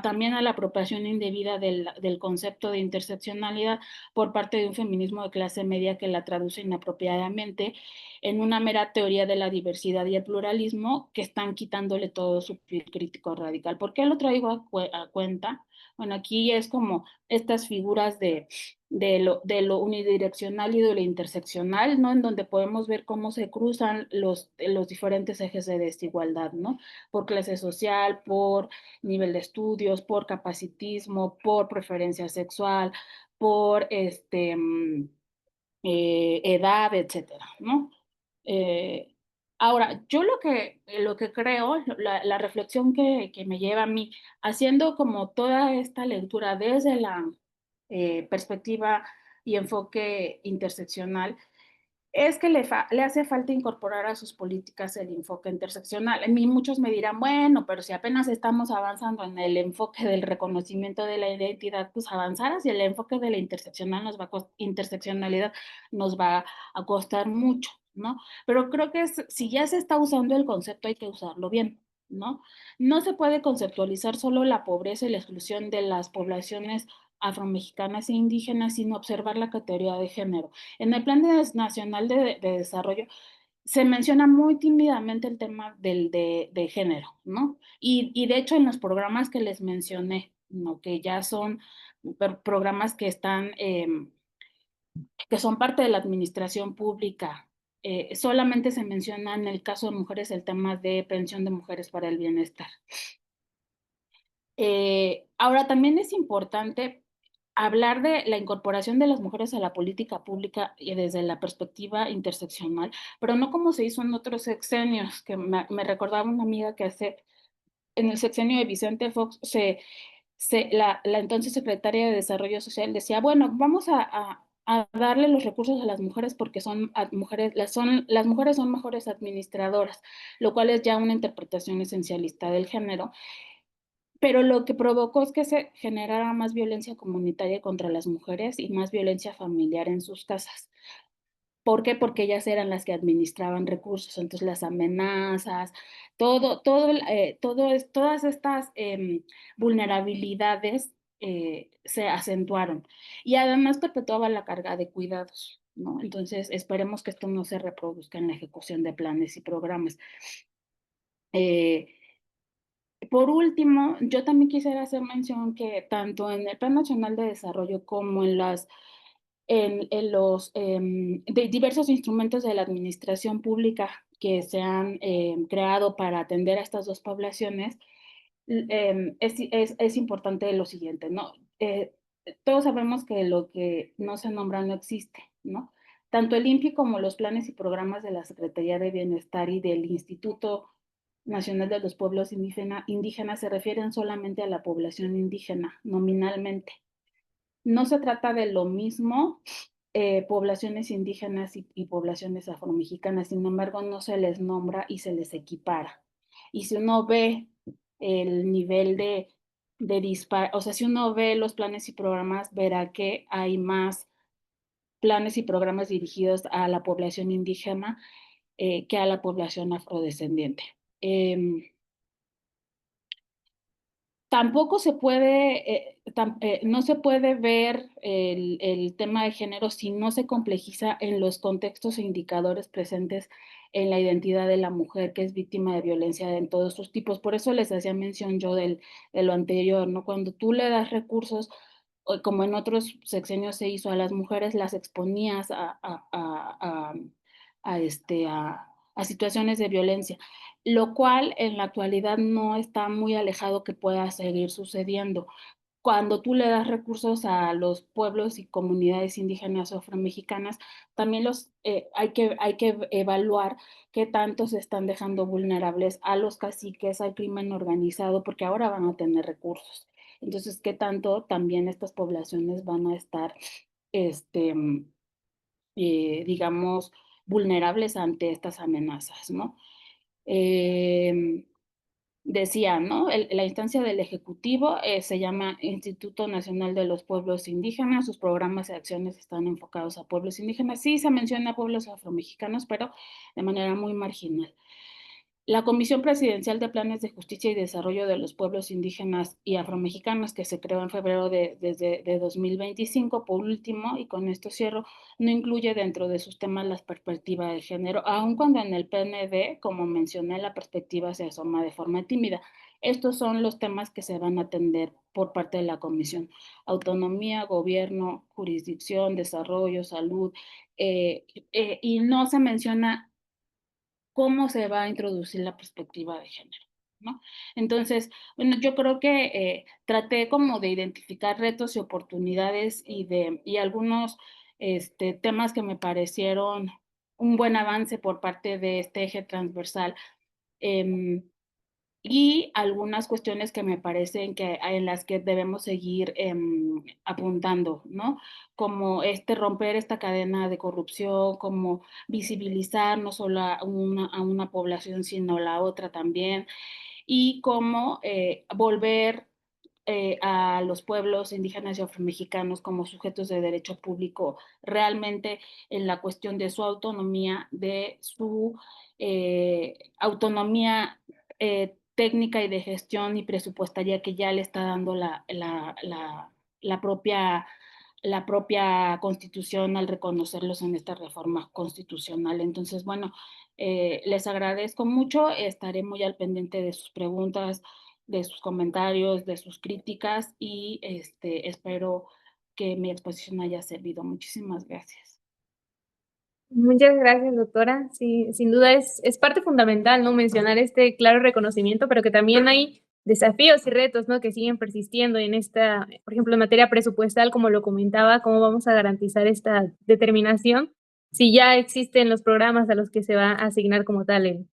también a la apropiación indebida del concepto de interseccionalidad por parte de un feminismo de clase media que la traduce inapropiadamente en una mera teoría de la diversidad y el pluralismo, que están quitándole todo su crítico radical. ¿Por qué lo traigo a cuenta? Bueno, aquí es como estas figuras de lo unidireccional y de lo interseccional, ¿no? En donde podemos ver cómo se cruzan los diferentes ejes de desigualdad, ¿no? Por clase social, por nivel de estudios, por capacitismo, por preferencia sexual, por edad, etcétera, ¿no? Eh, Ahora, yo lo que creo, la reflexión que me lleva a mí, haciendo como toda esta lectura desde la perspectiva y enfoque interseccional, es que le hace falta incorporar a sus políticas el enfoque interseccional. A mí muchos me dirán, bueno, pero si apenas estamos avanzando en el enfoque del reconocimiento de la identidad, pues avanzar hacia el enfoque de la interseccionalidad nos va a costar mucho, ¿no? Pero creo que si ya se está usando el concepto, hay que usarlo bien, ¿no? No se puede conceptualizar solo la pobreza y la exclusión de las poblaciones afromexicanas e indígenas, sin observar la categoría de género. En el Plan Nacional de Desarrollo se menciona muy tímidamente el tema de género, ¿no? Y de hecho en los programas que les mencioné, ¿no? Que ya son programas que son parte de la administración pública, solamente se menciona en el caso de mujeres el tema de pensión de mujeres para el bienestar. Ahora también es importante hablar de la incorporación de las mujeres a la política pública y desde la perspectiva interseccional, pero no como se hizo en otros sexenios, que me recordaba una amiga que en el sexenio de Vicente Fox, la entonces secretaria de Desarrollo Social decía, bueno, vamos a darle los recursos a las mujeres porque las mujeres son mejores administradoras, lo cual es ya una interpretación esencialista del género, pero lo que provocó es que se generara más violencia comunitaria contra las mujeres y más violencia familiar en sus casas. ¿Por qué? Porque ellas eran las que administraban recursos, entonces las amenazas, todas estas vulnerabilidades se acentuaron y además perpetuaba la carga de cuidados, ¿no? Entonces esperemos que esto no se reproduzca en la ejecución de planes y programas. Por último, yo también quisiera hacer mención que tanto en el Plan Nacional de Desarrollo como en los de diversos instrumentos de la administración pública que se han creado para atender a estas dos poblaciones, es importante lo siguiente, ¿no? Todos sabemos que lo que no se nombra no existe, ¿no? Tanto el INPI como los planes y programas de la Secretaría de Bienestar y del Instituto Nacional de los Pueblos Indígenas se refieren solamente a la población indígena, nominalmente. No se trata de lo mismo poblaciones indígenas y poblaciones afromexicanas, sin embargo no se les nombra y se les equipara. Y si uno ve el nivel o sea, si uno ve los planes y programas, verá que hay más planes y programas dirigidos a la población indígena que a la población afrodescendiente. Tampoco se puede, no se puede ver el tema de género si no se complejiza en los contextos e indicadores presentes en la identidad de la mujer que es víctima de violencia en todos sus tipos. Por eso les hacía mención yo de lo anterior, ¿no? Cuando tú le das recursos, como en otros sexenios se hizo, a las mujeres las exponías a situaciones de violencia, lo cual en la actualidad no está muy alejado que pueda seguir sucediendo. Cuando tú le das recursos a los pueblos y comunidades indígenas o afromexicanas, también hay que evaluar qué tanto se están dejando vulnerables a los caciques, al crimen organizado, porque ahora van a tener recursos. Entonces, qué tanto también estas poblaciones van a estar, digamos, vulnerables ante estas amenazas, ¿no? Decía, ¿no? La instancia del Ejecutivo se llama Instituto Nacional de los Pueblos Indígenas, sus programas y acciones están enfocados a pueblos indígenas. Sí se menciona a pueblos afromexicanos, pero de manera muy marginal. La Comisión Presidencial de Planes de Justicia y Desarrollo de los Pueblos Indígenas y Afromexicanos, que se creó en febrero de 2025, por último, y con esto cierro, no incluye dentro de sus temas la perspectiva de género, aun cuando en el PND, como mencioné, la perspectiva se asoma de forma tímida. Estos son los temas que se van a atender por parte de la Comisión: autonomía, gobierno, jurisdicción, desarrollo, salud, y no se menciona cómo se va a introducir la perspectiva de género, ¿no? Entonces, bueno, yo creo que traté como de identificar retos y oportunidades y algunos temas que me parecieron un buen avance por parte de este eje transversal. Y algunas cuestiones que me parecen en las que debemos seguir apuntando, ¿no? Como romper esta cadena de corrupción, como visibilizar no solo a una población, sino a la otra también, y cómo volver a los pueblos indígenas y afromexicanos como sujetos de derecho público realmente en la cuestión de su autonomía, autonomía técnica y de gestión y presupuestaria que ya le está dando la propia Constitución al reconocerlos en esta reforma constitucional. Entonces, bueno, les agradezco mucho, estaré muy al pendiente de sus preguntas, de sus comentarios, de sus críticas y espero que mi exposición haya servido. Muchísimas gracias. Muchas gracias, doctora. Sí, sin duda es parte fundamental, ¿no? Mencionar este claro reconocimiento, pero que también hay desafíos y retos, ¿no?, que siguen persistiendo en esta, por ejemplo, en materia presupuestal, como lo comentaba, cómo vamos a garantizar esta determinación si ya existen los programas a los que se va a asignar como tal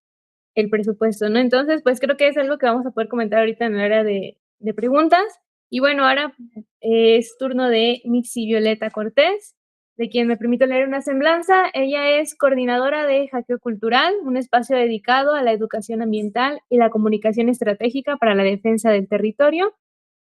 el presupuesto, ¿no? Entonces, pues creo que es algo que vamos a poder comentar ahorita en el área de preguntas. Y bueno, ahora es turno de Mixi Violeta Cortés, de quien me permito leer una semblanza. Ella es coordinadora de Hackeo Cultural, un espacio dedicado a la educación ambiental y la comunicación estratégica para la defensa del territorio.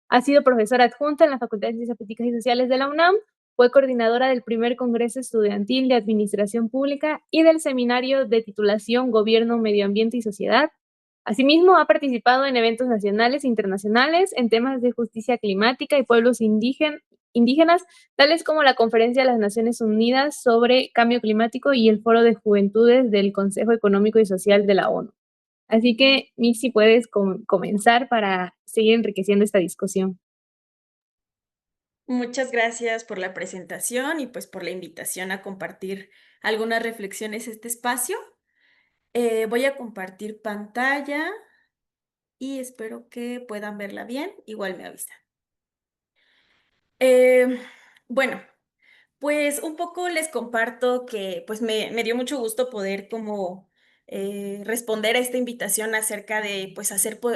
Ha sido profesora adjunta en la Facultad de Ciencias Políticas y Sociales de la UNAM, fue coordinadora del primer Congreso Estudiantil de Administración Pública y del Seminario de Titulación Gobierno, Medio Ambiente y Sociedad. Asimismo, ha participado en eventos nacionales e internacionales en temas de justicia climática y pueblos indígenas, tales como la Conferencia de las Naciones Unidas sobre Cambio Climático y el Foro de Juventudes del Consejo Económico y Social de la ONU. Así que, Mixi, puedes comenzar para seguir enriqueciendo esta discusión. Muchas gracias por la presentación y pues por la invitación a compartir algunas reflexiones en este espacio. Voy a compartir pantalla y espero que puedan verla bien. Igual me avisan. Bueno, pues un poco les comparto que pues me dio mucho gusto poder como responder a esta invitación acerca de pues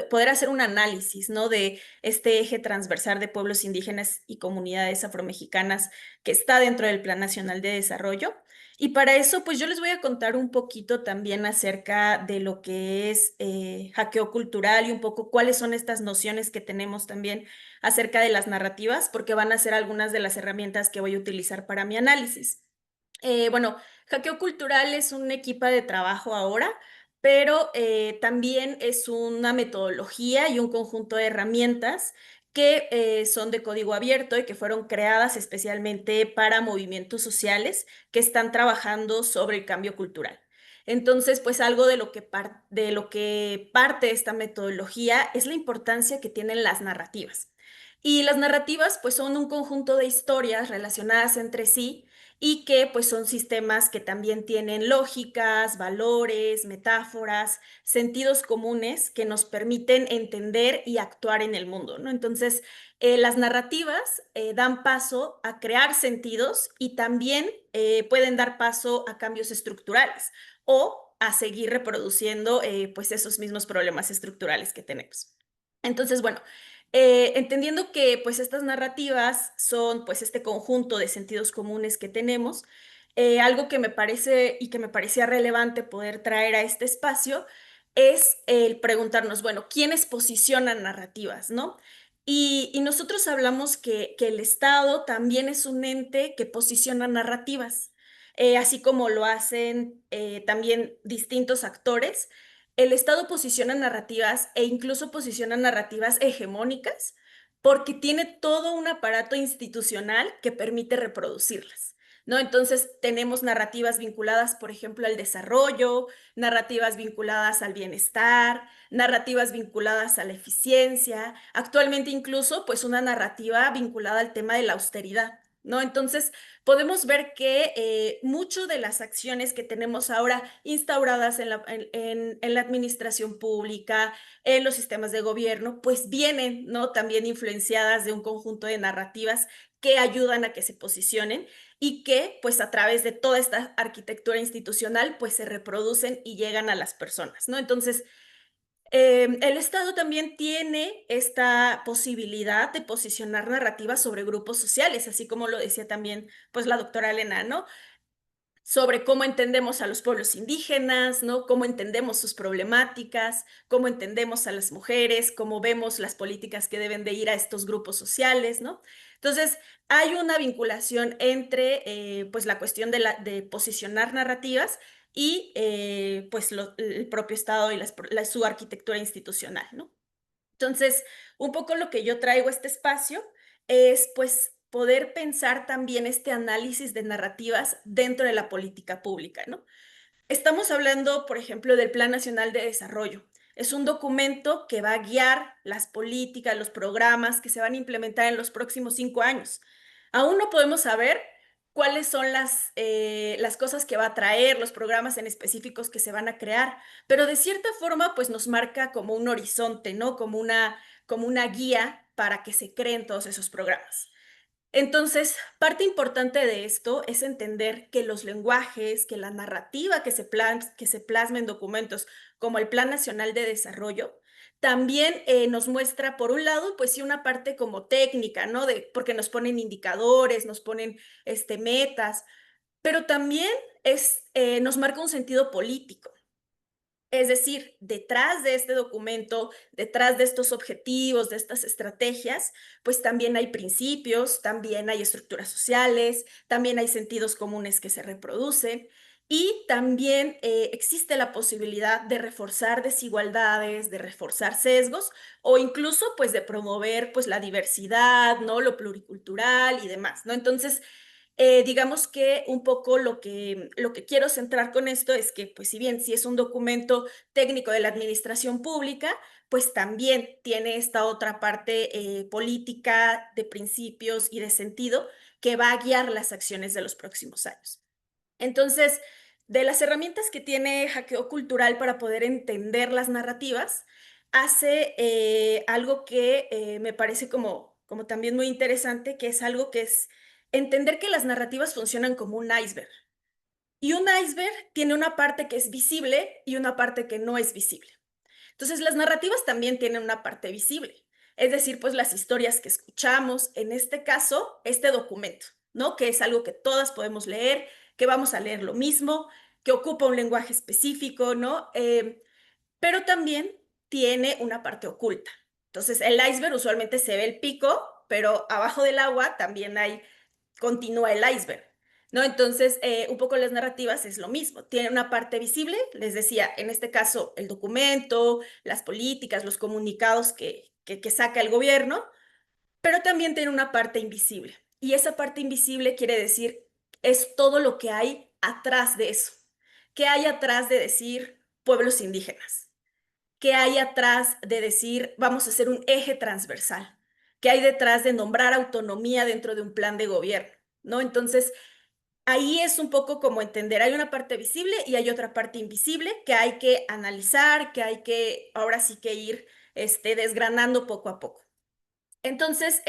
poder hacer un análisis, ¿no?, de este eje transversal de pueblos indígenas y comunidades afromexicanas que está dentro del Plan Nacional de Desarrollo. Y para eso pues yo les voy a contar un poquito también acerca de lo que es hackeo cultural y un poco cuáles son estas nociones que tenemos también acerca de las narrativas, porque van a ser algunas de las herramientas que voy a utilizar para mi análisis. Bueno, hackeo cultural es un equipo de trabajo ahora, pero también es una metodología y un conjunto de herramientas que son de código abierto y que fueron creadas especialmente para movimientos sociales que están trabajando sobre el cambio cultural. Entonces, pues algo de lo que parte esta metodología es la importancia que tienen las narrativas. Y las narrativas pues son un conjunto de historias relacionadas entre sí y que pues son sistemas que también tienen lógicas, valores, metáforas, sentidos comunes que nos permiten entender y actuar en el mundo, ¿no? Entonces, las narrativas dan paso a crear sentidos y también pueden dar paso a cambios estructurales o a seguir reproduciendo pues esos mismos problemas estructurales que tenemos. Entonces, bueno, entendiendo que pues estas narrativas son pues este conjunto de sentidos comunes que tenemos, algo que me parece y que me parecía relevante poder traer a este espacio es el preguntarnos, bueno, ¿quiénes posicionan narrativas, no? Y nosotros hablamos que el Estado también es un ente que posiciona narrativas, así como lo hacen también distintos actores. El Estado posiciona narrativas e incluso posiciona narrativas hegemónicas porque tiene todo un aparato institucional que permite reproducirlas, ¿no? Entonces tenemos narrativas vinculadas, por ejemplo, al desarrollo, narrativas vinculadas al bienestar, narrativas vinculadas a la eficiencia, actualmente incluso pues una narrativa vinculada al tema de la austeridad, ¿no? Entonces, podemos ver que mucho de las acciones que tenemos ahora instauradas en la administración pública, en los sistemas de gobierno, pues vienen, ¿no?, también influenciadas de un conjunto de narrativas que ayudan a que se posicionen y que, pues a través de toda esta arquitectura institucional, pues se reproducen y llegan a las personas, ¿no? Entonces, el Estado también tiene esta posibilidad de posicionar narrativas sobre grupos sociales, así como lo decía también pues la doctora Elena, ¿no?, sobre cómo entendemos a los pueblos indígenas, ¿no?, cómo entendemos sus problemáticas, cómo entendemos a las mujeres, cómo vemos las políticas que deben de ir a estos grupos sociales, ¿no? Entonces, hay una vinculación entre pues la cuestión de posicionar narrativas y pues el propio Estado y su arquitectura institucional, ¿no? Entonces, un poco lo que yo traigo a este espacio es pues poder pensar también este análisis de narrativas dentro de la política pública, ¿no? Estamos hablando, por ejemplo, del Plan Nacional de Desarrollo. Es un documento que va a guiar las políticas, los programas que se van a implementar en los próximos 5 años. Aún no podemos saber cuáles son las cosas que va a traer, los programas en específicos que se van a crear, pero de cierta forma pues nos marca como un horizonte, ¿no? Como una guía para que se creen todos esos programas. Entonces, parte importante de esto es entender que los lenguajes, que la narrativa que se plasma en documentos como el Plan Nacional de Desarrollo, también nos muestra, por un lado, pues sí, una parte como técnica, ¿no? Porque nos ponen indicadores, nos ponen metas, pero también nos marca un sentido político. Es decir, detrás de este documento, detrás de estos objetivos, de estas estrategias, pues también hay principios, también hay estructuras sociales, también hay sentidos comunes que se reproducen y también existe la posibilidad de reforzar desigualdades, de reforzar sesgos o incluso pues de promover pues la diversidad, ¿no? Lo pluricultural y demás, ¿no? Entonces, digamos que un poco lo que quiero centrar con esto es que, pues si bien si es un documento técnico de la administración pública, pues también tiene esta otra parte política de principios y de sentido que va a guiar las acciones de los próximos años. Entonces, de las herramientas que tiene Hackeo Cultural para poder entender las narrativas, hace algo que me parece como también muy interesante, que es algo que es entender que las narrativas funcionan como un iceberg. Y un iceberg tiene una parte que es visible y una parte que no es visible. Entonces, las narrativas también tienen una parte visible, es decir, pues las historias que escuchamos, en este caso, este documento, ¿no? Que es algo que todas podemos leer, que vamos a leer lo mismo, que ocupa un lenguaje específico, ¿no? Pero también tiene una parte oculta. Entonces, el iceberg usualmente se ve el pico, pero abajo del agua también continúa el iceberg, ¿no? Entonces, un poco las narrativas es lo mismo. Tiene una parte visible, les decía, en este caso, el documento, las políticas, los comunicados que saca el gobierno, pero también tiene una parte invisible. Y esa parte invisible quiere decir, es todo lo que hay atrás de eso. ¿Qué hay atrás de decir pueblos indígenas? ¿Qué hay atrás de decir vamos a hacer un eje transversal? ¿Qué hay detrás de nombrar autonomía dentro de un plan de gobierno? ¿No? Entonces, ahí es un poco como entender, hay una parte visible y hay otra parte invisible que hay que analizar, que hay que ahora sí que ir desgranando poco a poco. Entonces,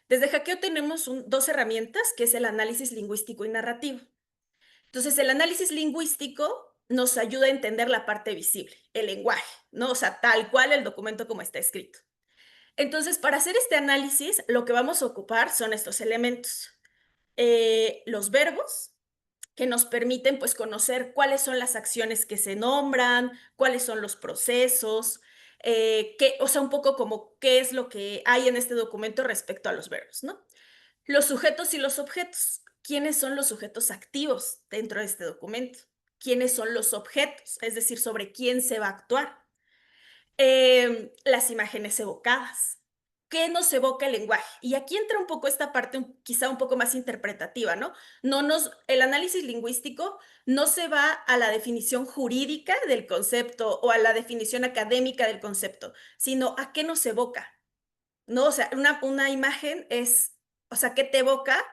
desde Hackeo tenemos dos herramientas, que es el análisis lingüístico y narrativo. Entonces, el análisis lingüístico nos ayuda a entender la parte visible, el lenguaje, ¿no? O sea, tal cual el documento como está escrito. Entonces, para hacer este análisis, lo que vamos a ocupar son estos elementos. Los verbos, que nos permiten pues conocer cuáles son las acciones que se nombran, cuáles son los procesos, o sea, un poco como qué es lo que hay en este documento respecto a los verbos, ¿no? Los sujetos y los objetos. ¿Quiénes son los sujetos activos dentro de este documento? ¿Quiénes son los objetos? Es decir, sobre quién se va a actuar. Las imágenes evocadas. ¿Qué nos evoca el lenguaje? Y aquí entra un poco esta parte quizá un poco más interpretativa, ¿no? El análisis lingüístico no se va a la definición jurídica del concepto o a la definición académica del concepto, sino a qué nos evoca, ¿no? O sea, una imagen es, o sea, ¿qué te evoca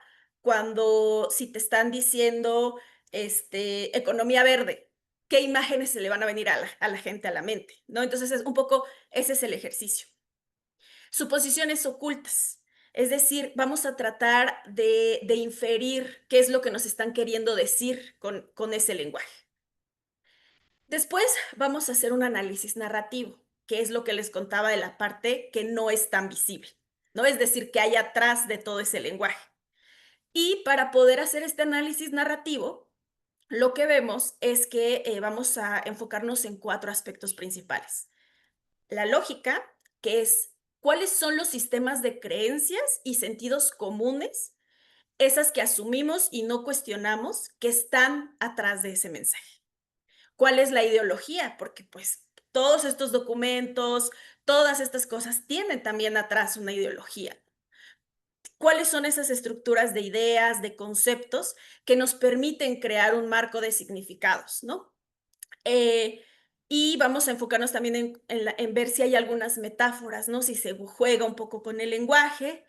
cuando si te están diciendo economía verde? ¿Qué imágenes se le van a venir a la gente a la mente? ¿No? Entonces, es un poco, ese es el ejercicio. Suposiciones ocultas. Es decir, vamos a tratar de inferir qué es lo que nos están queriendo decir con ese lenguaje. Después vamos a hacer un análisis narrativo, que es lo que les contaba de la parte que no es tan visible, ¿no? Es decir, que hay atrás de todo ese lenguaje. Y para poder hacer este análisis narrativo, lo que vemos es que vamos a enfocarnos en 4 aspectos principales. La lógica, que es cuáles son los sistemas de creencias y sentidos comunes, esas que asumimos y no cuestionamos, que están atrás de ese mensaje. ¿Cuál es la ideología? Porque pues todos estos documentos, todas estas cosas tienen también atrás una ideología. ¿Cuáles son esas estructuras de ideas, de conceptos que nos permiten crear un marco de significados, ¿no? Y vamos a enfocarnos también en ver si hay algunas metáforas, ¿no? Si se juega un poco con el lenguaje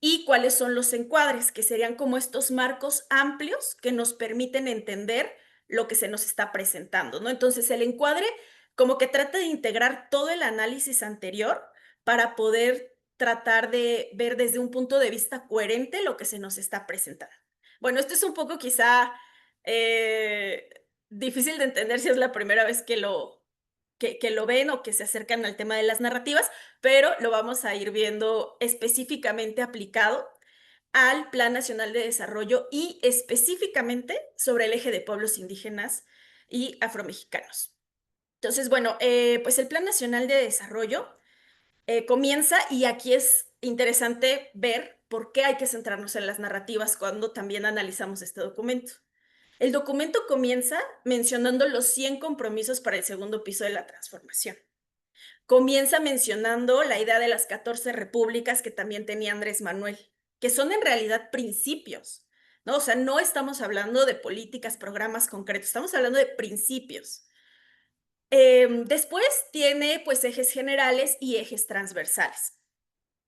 y cuáles son los encuadres, que serían como estos marcos amplios que nos permiten entender lo que se nos está presentando, ¿no? Entonces, el encuadre como que trata de integrar todo el análisis anterior para poder tratar de ver desde un punto de vista coherente lo que se nos está presentando. Bueno, esto es un poco quizá difícil de entender si es la primera vez que lo ven o que se acercan al tema de las narrativas, pero lo vamos a ir viendo específicamente aplicado al Plan Nacional de Desarrollo y específicamente sobre el eje de pueblos indígenas y afromexicanos. Entonces, bueno, pues el Plan Nacional de Desarrollo comienza, y aquí es interesante ver por qué hay que centrarnos en las narrativas cuando también analizamos este documento. El documento comienza mencionando los 100 compromisos para el segundo piso de la transformación. Comienza mencionando la idea de las 14 repúblicas que también tenía Andrés Manuel, que son en realidad principios, ¿no? O sea, no estamos hablando de políticas, programas concretos, estamos hablando de principios. Después tiene pues ejes generales y ejes transversales,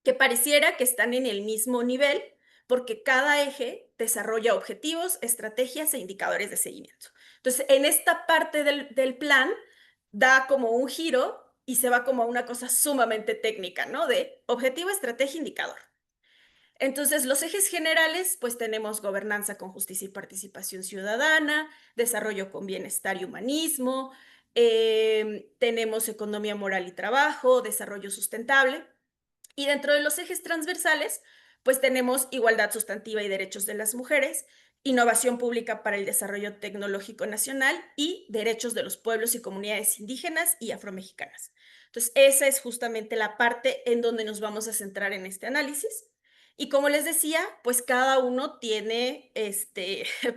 que pareciera que están en el mismo nivel porque cada eje desarrolla objetivos, estrategias e indicadores de seguimiento. Entonces, en esta parte del plan da como un giro y se va como a una cosa sumamente técnica, ¿no? De objetivo, estrategia, indicador. Entonces, los ejes generales, pues tenemos gobernanza con justicia y participación ciudadana, desarrollo con bienestar y humanismo, tenemos economía moral y trabajo, desarrollo sustentable. Y dentro de los ejes transversales, pues tenemos igualdad sustantiva y derechos de las mujeres, innovación pública para el desarrollo tecnológico nacional y derechos de los pueblos y comunidades indígenas y afromexicanas. Entonces, esa es justamente la parte en donde nos vamos a centrar en este análisis. Y como les decía, pues cada uno tiene,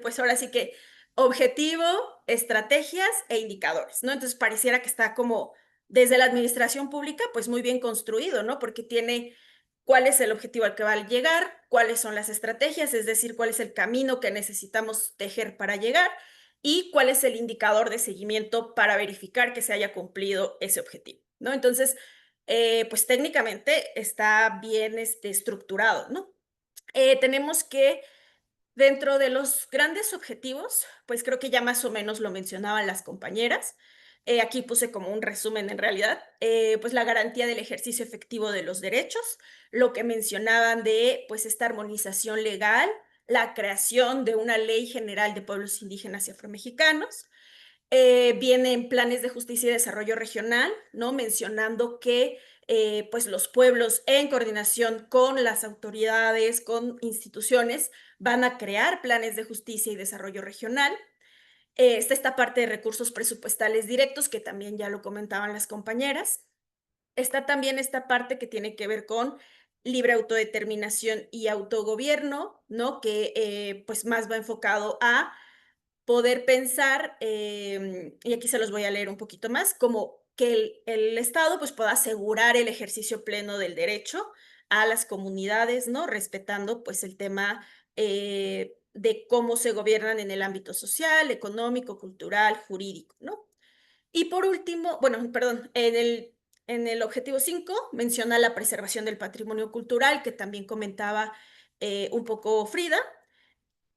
pues ahora sí que objetivo, estrategias e indicadores, ¿no? Entonces pareciera que está como desde la administración pública, pues muy bien construido, ¿no? Porque tiene cuál es el objetivo al que va a llegar, cuáles son las estrategias, es decir, cuál es el camino que necesitamos tejer para llegar y cuál es el indicador de seguimiento para verificar que se haya cumplido ese objetivo, ¿no? Entonces, pues técnicamente está bien estructurado, ¿no? Tenemos que dentro de los grandes objetivos, pues creo que ya más o menos lo mencionaban las compañeras. Aquí puse como un resumen en realidad, pues la garantía del ejercicio efectivo de los derechos, lo que mencionaban de pues esta armonización legal, la creación de una ley general de pueblos indígenas y afromexicanos. Vienen planes de justicia y desarrollo regional, ¿no? Mencionando que pues los pueblos en coordinación con las autoridades, con instituciones, van a crear planes de justicia y desarrollo regional. Está esta parte de recursos presupuestales directos, que también ya lo comentaban las compañeras. Está también esta parte que tiene que ver con libre autodeterminación y autogobierno, ¿no? Que pues más va enfocado a poder pensar, y aquí se los voy a leer un poquito más, como que el Estado pues pueda asegurar el ejercicio pleno del derecho a las comunidades, ¿no? Respetando pues el tema de cómo se gobiernan en el ámbito social, económico, cultural, jurídico, ¿no? Y por último, bueno, perdón, en el objetivo 5 menciona la preservación del patrimonio cultural, que también comentaba un poco Frida.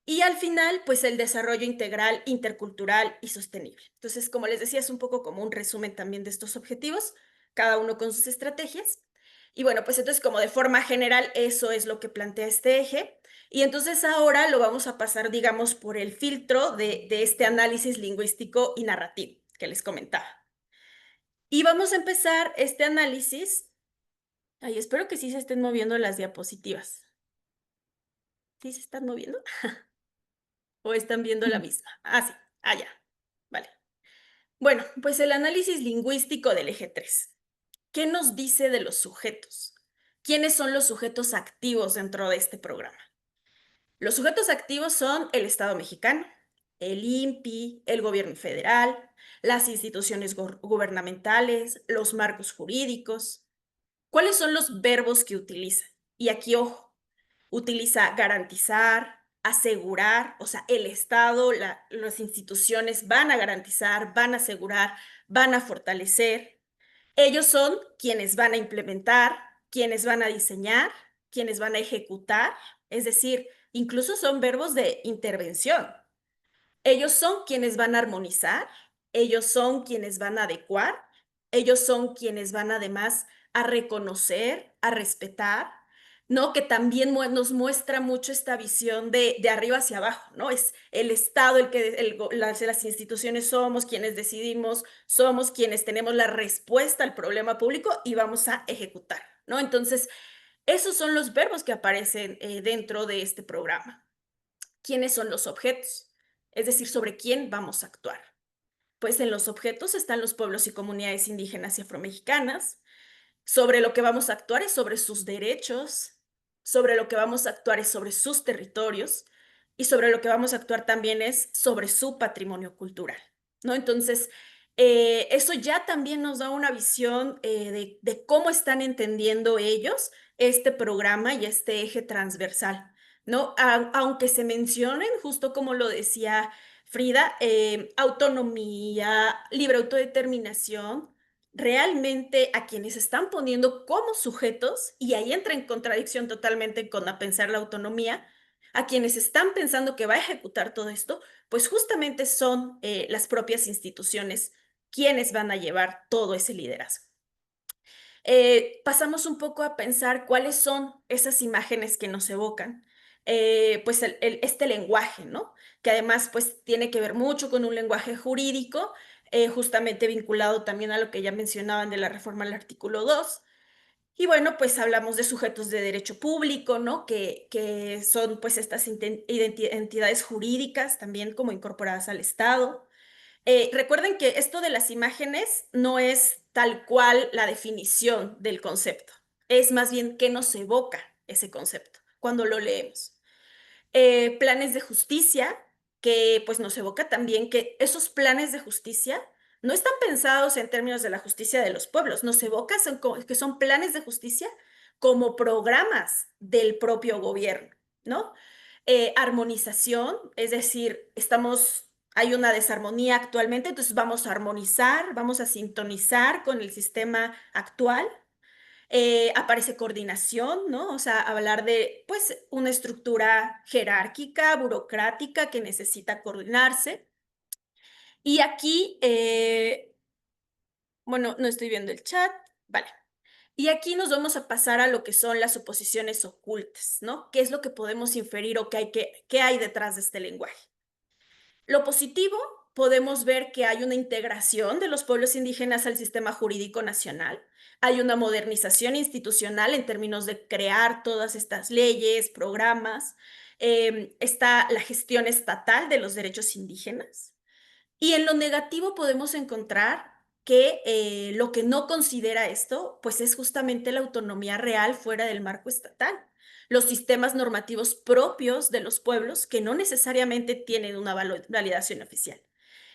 Y al final, pues el desarrollo integral, intercultural y sostenible. Entonces, como les decía, es un poco como un resumen también de estos objetivos, cada uno con sus estrategias. Y bueno, pues entonces como de forma general, eso es lo que plantea este eje. Y entonces ahora lo vamos a pasar, digamos, por el filtro de este análisis lingüístico y narrativo que les comentaba. Y vamos a empezar este análisis. Ay, espero que sí se estén moviendo las diapositivas. ¿Sí se están moviendo? ¿O están viendo la misma? Ah, sí. Ah, ya. Vale. Bueno, pues el análisis lingüístico del eje 3. ¿Qué nos dice de los sujetos? ¿Quiénes son los sujetos activos dentro de este programa? Los sujetos activos son el Estado mexicano, el INPI, el gobierno federal, las instituciones gubernamentales, los marcos jurídicos. ¿Cuáles son los verbos que utiliza? Y aquí, ojo, utiliza garantizar, asegurar, o sea, el Estado, las instituciones van a garantizar, van a asegurar, van a fortalecer. Ellos son quienes van a implementar, quienes van a diseñar quienes van a ejecutar, es decir, incluso son verbos de intervención. Ellos son quienes van a armonizar, ellos son quienes van a adecuar, ellos son quienes van además a reconocer, a respetar, ¿no? Que también nos muestra mucho esta visión de arriba hacia abajo, ¿no? Es el Estado el que las instituciones somos quienes decidimos, somos quienes tenemos la respuesta al problema público y vamos a ejecutar, ¿no? Entonces, esos son los verbos que aparecen dentro de este programa. ¿Quiénes son los objetos? Es decir, sobre quién vamos a actuar. Pues en los objetos están los pueblos y comunidades indígenas y afromexicanas. Sobre lo que vamos a actuar es sobre sus derechos, sobre lo que vamos a actuar es sobre sus territorios y sobre lo que vamos a actuar también es sobre su patrimonio cultural, ¿no? Entonces, eso ya también nos da una visión de cómo están entendiendo ellos este programa y este eje transversal, ¿no? Aunque se mencionen, justo como lo decía Frida, autonomía, libre autodeterminación, realmente a quienes están poniendo como sujetos, y ahí entra en contradicción totalmente con a pensar la autonomía, a quienes están pensando que va a ejecutar todo esto, pues justamente son las propias instituciones quienes van a llevar todo ese liderazgo. Pasamos un poco a pensar cuáles son esas imágenes que nos evocan, pues este lenguaje, ¿no? Que además pues tiene que ver mucho con un lenguaje jurídico, justamente vinculado también a lo que ya mencionaban de la reforma al artículo 2. Y bueno, pues hablamos de sujetos de derecho público, ¿no? Que son pues estas entidades jurídicas también como incorporadas al Estado. Recuerden que esto de las imágenes no es tal cual la definición del concepto, es más bien qué nos evoca ese concepto cuando lo leemos. Planes de justicia, que pues nos evoca también que esos planes de justicia no están pensados en términos de la justicia de los pueblos, nos evoca que son planes de justicia como programas del propio gobierno, ¿no? Armonización, es decir, hay una desarmonía actualmente, entonces vamos a armonizar, vamos a sintonizar con el sistema actual. Aparece coordinación, ¿no? O sea, hablar de, pues, una estructura jerárquica, burocrática que necesita coordinarse. Y aquí, bueno, no estoy viendo el chat, vale. Y aquí nos vamos a pasar a lo que son las oposiciones ocultas, ¿no? ¿Qué es lo que podemos inferir o qué hay detrás de este lenguaje? Lo positivo, podemos ver que hay una integración de los pueblos indígenas al sistema jurídico nacional, hay una modernización institucional en términos de crear todas estas leyes, programas, está la gestión estatal de los derechos indígenas. Y en lo negativo podemos encontrar que lo que no considera esto, pues es justamente la autonomía real fuera del marco estatal, los sistemas normativos propios de los pueblos que no necesariamente tienen una validación oficial.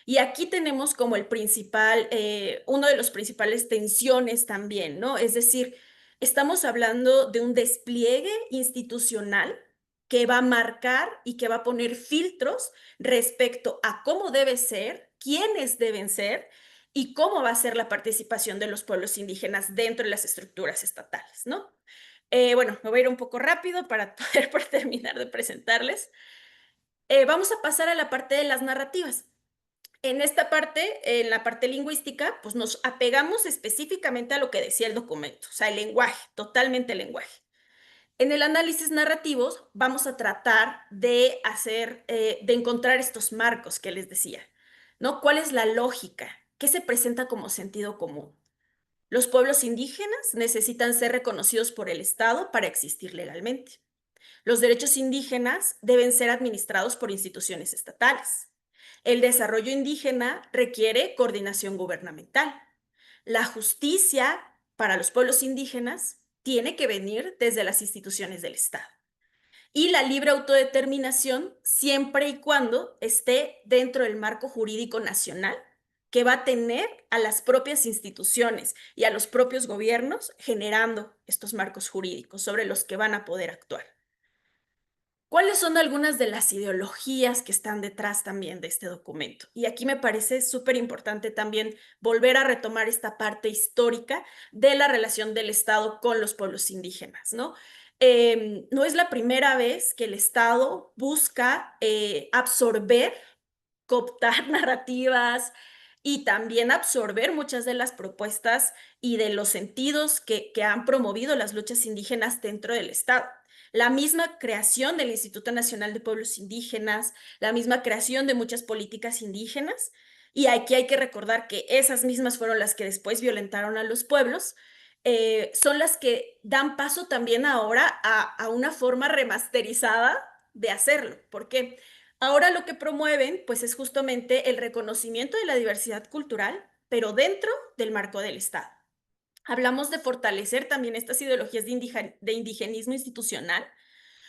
Y aquí tenemos como uno de los principales tensiones también, ¿no? Es decir, estamos hablando de un despliegue institucional que va a marcar y que va a poner filtros respecto a cómo debe ser, quiénes deben ser y cómo va a ser la participación de los pueblos indígenas dentro de las estructuras estatales, ¿no? Bueno, me voy a ir un poco rápido para poder terminar de presentarles. Vamos a pasar a la parte de las narrativas. En esta parte, en la parte lingüística, pues nos apegamos específicamente a lo que decía el documento, o sea, el lenguaje, totalmente el lenguaje. En el análisis narrativos vamos a tratar de de encontrar estos marcos que les decía, ¿no? ¿Cuál es la lógica? ¿Qué se presenta como sentido común? Los pueblos indígenas necesitan ser reconocidos por el Estado para existir legalmente. Los derechos indígenas deben ser administrados por instituciones estatales. El desarrollo indígena requiere coordinación gubernamental. La justicia para los pueblos indígenas tiene que venir desde las instituciones del Estado. Y la libre autodeterminación siempre y cuando esté dentro del marco jurídico nacional que va a tener a las propias instituciones y a los propios gobiernos generando estos marcos jurídicos sobre los que van a poder actuar. ¿Cuáles son algunas de las ideologías que están detrás también de este documento? Y aquí me parece súper importante también volver a retomar esta parte histórica de la relación del Estado con los pueblos indígenas, ¿no? No es la primera vez que el Estado busca absorber, cooptar narrativas y también absorber muchas de las propuestas y de los sentidos que han promovido las luchas indígenas dentro del Estado. La misma creación del Instituto Nacional de Pueblos Indígenas, la misma creación de muchas políticas indígenas, y aquí hay que recordar que esas mismas fueron las que después violentaron a los pueblos, son las que dan paso también ahora a una forma remasterizada de hacerlo. ¿Por qué? Ahora lo que promueven, pues, es justamente el reconocimiento de la diversidad cultural, pero dentro del marco del Estado. Hablamos de fortalecer también estas ideologías de indigenismo institucional,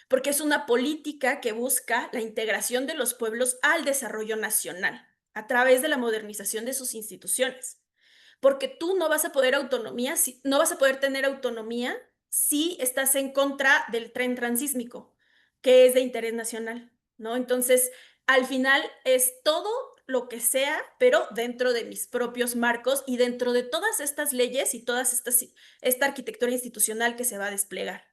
porque es una política que busca la integración de los pueblos al desarrollo nacional a través de la modernización de sus instituciones. Porque tú no vas a poder no vas a poder tener autonomía si estás en contra del tren transísmico, que es de interés nacional, ¿no? Entonces, al final es todo lo que sea, pero dentro de mis propios marcos y dentro de todas estas leyes y esta arquitectura institucional que se va a desplegar.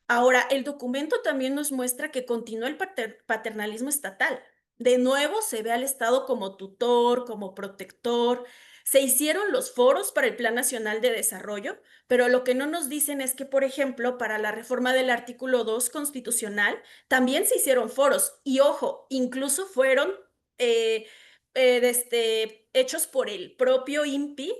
Ahora, el documento también nos muestra que continúa el paternalismo estatal. De nuevo se ve al Estado como tutor, como protector. Se hicieron los foros para el Plan Nacional de Desarrollo, pero lo que no nos dicen es que, por ejemplo, para la reforma del artículo 2 constitucional, también se hicieron foros. Y ojo, incluso fueron hechos por el propio INPI,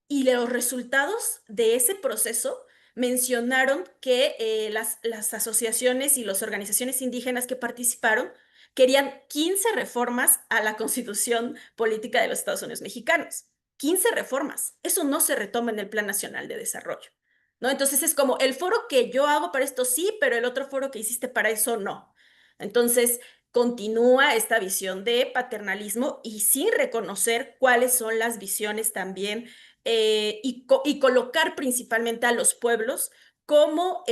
y los resultados de ese proceso mencionaron que las asociaciones y las organizaciones indígenas que participaron querían 15 reformas a la Constitución Política de los Estados Unidos Mexicanos. 15 reformas. Eso no se retoma en el Plan Nacional de Desarrollo, ¿no? Entonces es como el foro que yo hago para esto sí, pero el otro foro que hiciste para eso no. Entonces continúa esta visión de paternalismo y sin reconocer cuáles son las visiones también y colocar principalmente a los pueblos como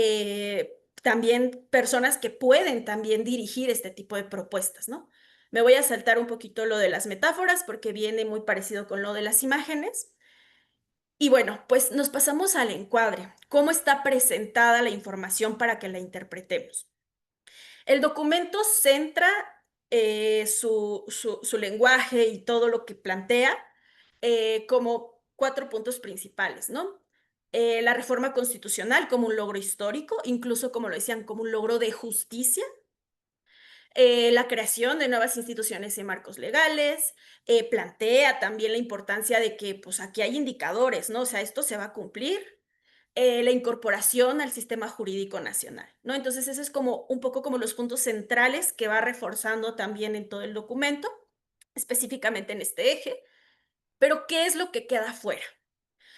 también personas que pueden también dirigir este tipo de propuestas, ¿no? Me voy a saltar un poquito lo de las metáforas porque viene muy parecido con lo de las imágenes. Y bueno, pues nos pasamos al encuadre. ¿Cómo está presentada la información para que la interpretemos? El documento centra su lenguaje y todo lo que plantea como 4 puntos principales, ¿no? La reforma constitucional como un logro histórico, incluso como lo decían, como un logro de justicia. La creación de nuevas instituciones y marcos legales, plantea también la importancia de que pues aquí hay indicadores, ¿no? O sea, esto se va a cumplir. La incorporación al sistema jurídico nacional, ¿no? Entonces, eso es como un poco como los puntos centrales que va reforzando también en todo el documento, específicamente en este eje. Pero, ¿qué es lo que queda fuera?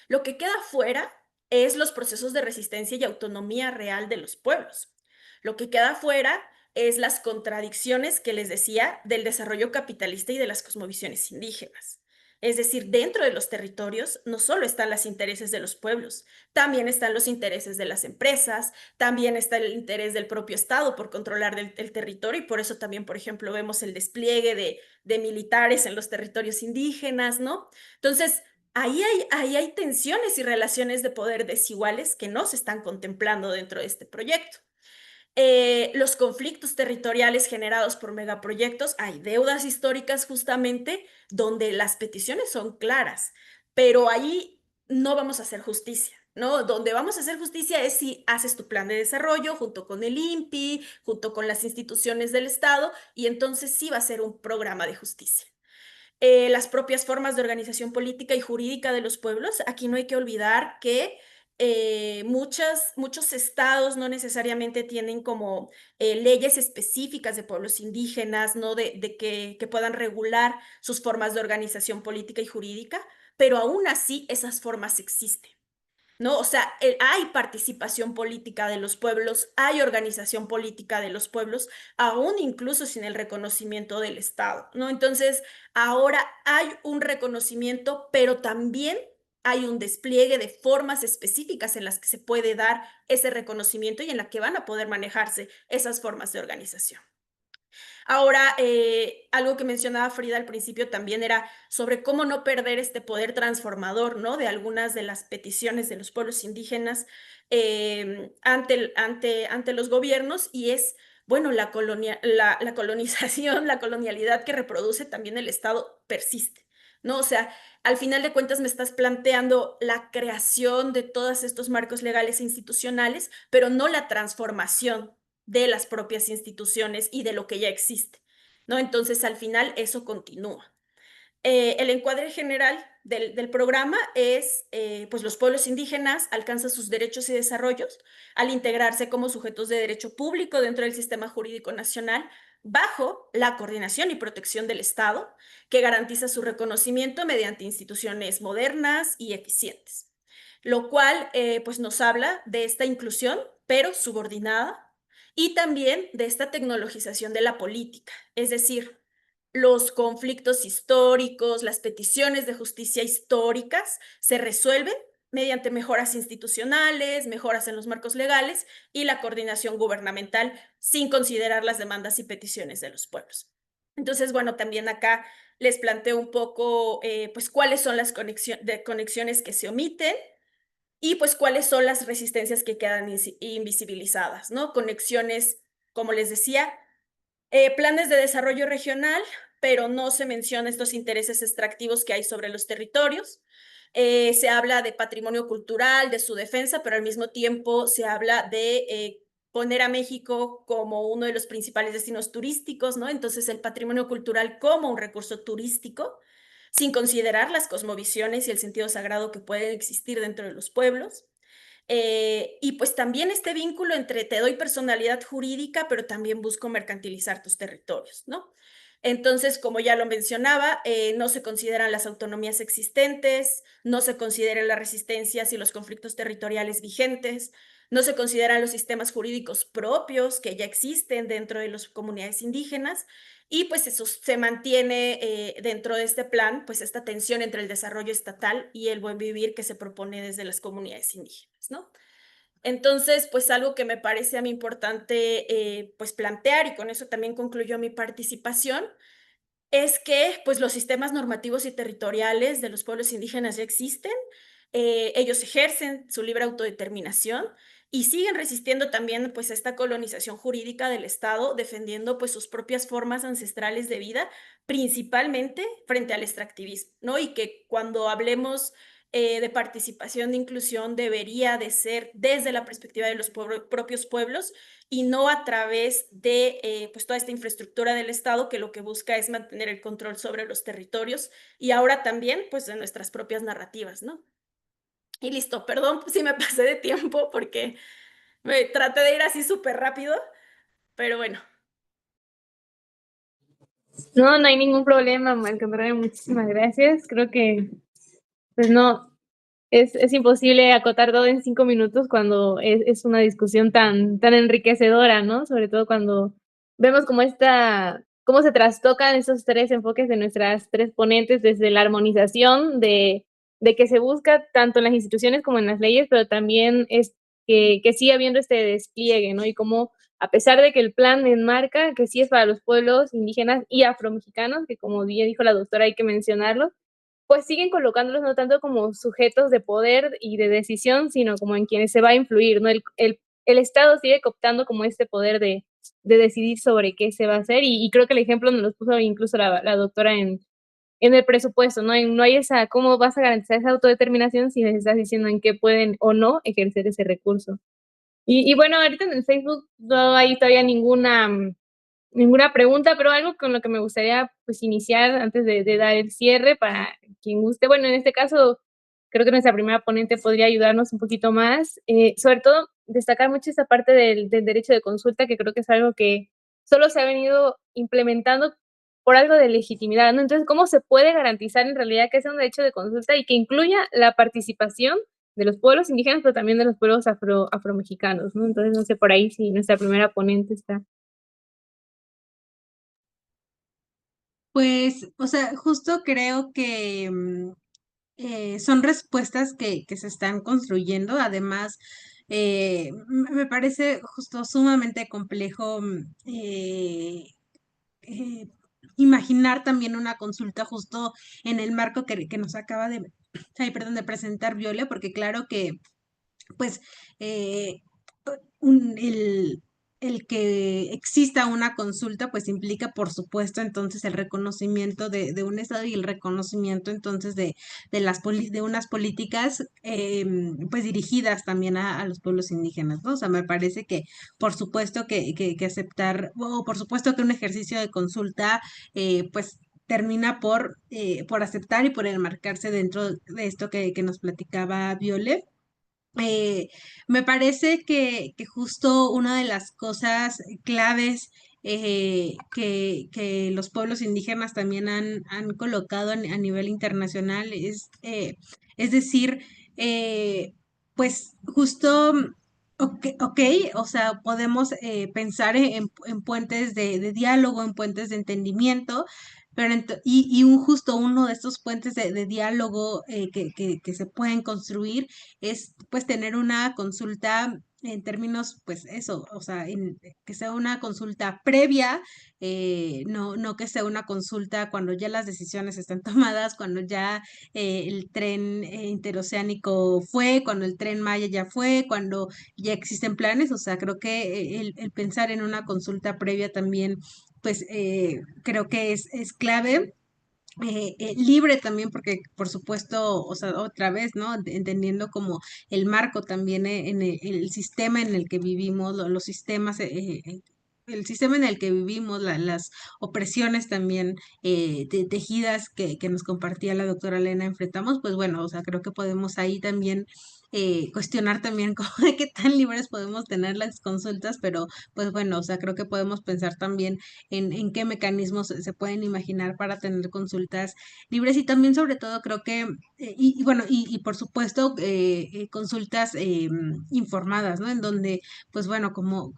Lo que queda fuera es los procesos de resistencia y autonomía real de los pueblos. Lo que queda fuera es las contradicciones que les decía del desarrollo capitalista y de las cosmovisiones indígenas. Es decir, dentro de los territorios no solo están los intereses de los pueblos, también están los intereses de las empresas, también está el interés del propio Estado por controlar el territorio, y por eso también, por ejemplo, vemos el despliegue de militares en los territorios indígenas, ¿no? Entonces, ahí hay tensiones y relaciones de poder desiguales que no se están contemplando dentro de este proyecto. Los conflictos territoriales generados por megaproyectos, hay deudas históricas justamente donde las peticiones son claras, pero ahí no vamos a hacer justicia, ¿no? Donde vamos a hacer justicia es si haces tu plan de desarrollo junto con el INPI, junto con las instituciones del Estado, y entonces sí va a ser un programa de justicia. Las propias formas de organización política y jurídica de los pueblos. Aquí no hay que olvidar que muchos estados no necesariamente tienen como leyes específicas de pueblos indígenas, ¿no? De que puedan regular sus formas de organización política y jurídica, pero aún así esas formas existen, ¿no? O sea, hay participación política de los pueblos, hay organización política de los pueblos, aún incluso sin el reconocimiento del Estado, ¿no? Entonces, ahora hay un reconocimiento, pero también hay un despliegue de formas específicas en las que se puede dar ese reconocimiento y en la que van a poder manejarse esas formas de organización. Ahora, algo que mencionaba Frida al principio también era sobre cómo no perder este poder transformador, ¿no? De algunas de las peticiones de los pueblos indígenas ante los gobiernos, y es, bueno, la colonización, la colonialidad que reproduce también el Estado persiste, ¿no? O sea, al final de cuentas me estás planteando la creación de todos estos marcos legales e institucionales, pero no la transformación de las propias instituciones y de lo que ya existe, ¿no? Entonces, al final, eso continúa. El encuadre general del programa es, pues los pueblos indígenas alcanzan sus derechos y desarrollos al integrarse como sujetos de derecho público dentro del sistema jurídico nacional bajo la coordinación y protección del Estado, que garantiza su reconocimiento mediante instituciones modernas y eficientes, lo cual pues nos habla de esta inclusión, pero subordinada, y también de esta tecnologización de la política, es decir, los conflictos históricos, las peticiones de justicia históricas se resuelven mediante mejoras institucionales, mejoras en los marcos legales y la coordinación gubernamental sin considerar las demandas y peticiones de los pueblos. Entonces, bueno, también acá les planteo un poco, pues, cuáles son las conexiones que se omiten y, pues, cuáles son las resistencias que quedan invisibilizadas, ¿no? Conexiones, como les decía, planes de desarrollo regional, pero no se menciona estos intereses extractivos que hay sobre los territorios. Se habla de patrimonio cultural, de su defensa, pero al mismo tiempo se habla de poner a México como uno de los principales destinos turísticos, ¿no? Entonces, el patrimonio cultural como un recurso turístico, sin considerar las cosmovisiones y el sentido sagrado que pueden existir dentro de los pueblos. Y pues también este vínculo entre te doy personalidad jurídica, pero también busco mercantilizar tus territorios, ¿no? Entonces, como ya lo mencionaba, no se consideran las autonomías existentes, no se consideran las resistencias y los conflictos territoriales vigentes, no se consideran los sistemas jurídicos propios que ya existen dentro de las comunidades indígenas, y pues eso se mantiene dentro de este plan, pues esta tensión entre el desarrollo estatal y el buen vivir que se propone desde las comunidades indígenas, ¿no? Entonces, pues algo que me parece a mí importante pues plantear, y con eso también concluyo mi participación, es que pues los sistemas normativos y territoriales de los pueblos indígenas ya existen, ellos ejercen su libre autodeterminación y siguen resistiendo también pues esta colonización jurídica del Estado, defendiendo pues sus propias formas ancestrales de vida, principalmente frente al extractivismo, ¿no? Y que cuando hablemos de participación, de inclusión, debería de ser desde la perspectiva de los propios pueblos y no a través de pues toda esta infraestructura del Estado que lo que busca es mantener el control sobre los territorios y ahora también pues de nuestras propias narrativas, ¿no? Y listo, perdón si me pasé de tiempo porque me traté de ir así súper rápido, pero bueno. No, no hay ningún problema, Marco Antonio, muchísimas gracias. Creo que, pues no, es imposible acotar todo en 5 minutos cuando es una discusión tan enriquecedora, ¿no? Sobre todo cuando vemos cómo se trastocan esos 3 enfoques de nuestras 3 ponentes, desde la armonización de que se busca tanto en las instituciones como en las leyes, pero también es que siga habiendo este despliegue, ¿no? Y cómo, a pesar de que el plan enmarca que sí es para los pueblos indígenas y afromexicanos, que como bien dijo la doctora, hay que mencionarlo, pues siguen colocándolos no tanto como sujetos de poder y de decisión, sino como en quienes se va a influir, ¿no? El Estado sigue cooptando como este poder de decidir sobre qué se va a hacer, y creo que el ejemplo nos lo puso incluso la doctora en el presupuesto, ¿no? No hay esa, ¿cómo vas a garantizar esa autodeterminación si les estás diciendo en qué pueden o no ejercer ese recurso? Y bueno, ahorita en el Facebook no hay todavía ninguna pregunta, pero algo con lo que me gustaría pues iniciar antes de dar el cierre para quien guste. Bueno, en este caso creo que nuestra primera ponente podría ayudarnos un poquito más, sobre todo destacar mucho esta parte del derecho de consulta, que creo que es algo que solo se ha venido implementando por algo de legitimidad, ¿no? Entonces, ¿cómo se puede garantizar en realidad que sea un derecho de consulta y que incluya la participación de los pueblos indígenas, pero también de los pueblos afromexicanos, ¿no? Entonces, no sé por ahí si nuestra primera ponente está. Pues, o sea, justo creo que son respuestas que se están construyendo. Además, me parece justo sumamente complejo imaginar también una consulta justo en el marco que nos acaba de, ay, perdón, de presentar Viole, porque claro que pues eh, un- el que exista una consulta, pues implica, por supuesto, entonces el reconocimiento de un Estado y el reconocimiento entonces de unas políticas pues dirigidas también a los pueblos indígenas, ¿no? O sea, me parece que por supuesto que aceptar, o por supuesto que un ejercicio de consulta, pues termina por aceptar y por enmarcarse dentro de esto que nos platicaba Viole. eh, Me parece que justo una de las cosas claves que los pueblos indígenas también han colocado a nivel internacional es decir, pues justo, ok, o sea, podemos pensar en puentes de diálogo, en puentes de entendimiento, pero y un justo uno de estos puentes de diálogo que se pueden construir es pues tener una consulta en términos, pues eso, o sea, que sea una consulta previa, no que sea una consulta cuando ya las decisiones están tomadas, cuando ya el tren interoceánico fue, cuando el tren Maya ya fue, cuando ya existen planes, o sea, creo que el pensar en una consulta previa también, pues creo que es clave, libre también, porque por supuesto, o sea, otra vez, ¿no? Entendiendo como el marco también en el sistema en el que vivimos, los sistemas, el sistema en el que vivimos, las opresiones también tejidas que nos compartía la doctora Elena enfrentamos, pues bueno, o sea, creo que podemos ahí también cuestionar también como de qué tan libres podemos tener las consultas, pero pues bueno, o sea, creo que podemos pensar también en qué mecanismos se pueden imaginar para tener consultas libres y también sobre todo creo que, y bueno, y por supuesto consultas informadas, ¿no? En donde, pues bueno, como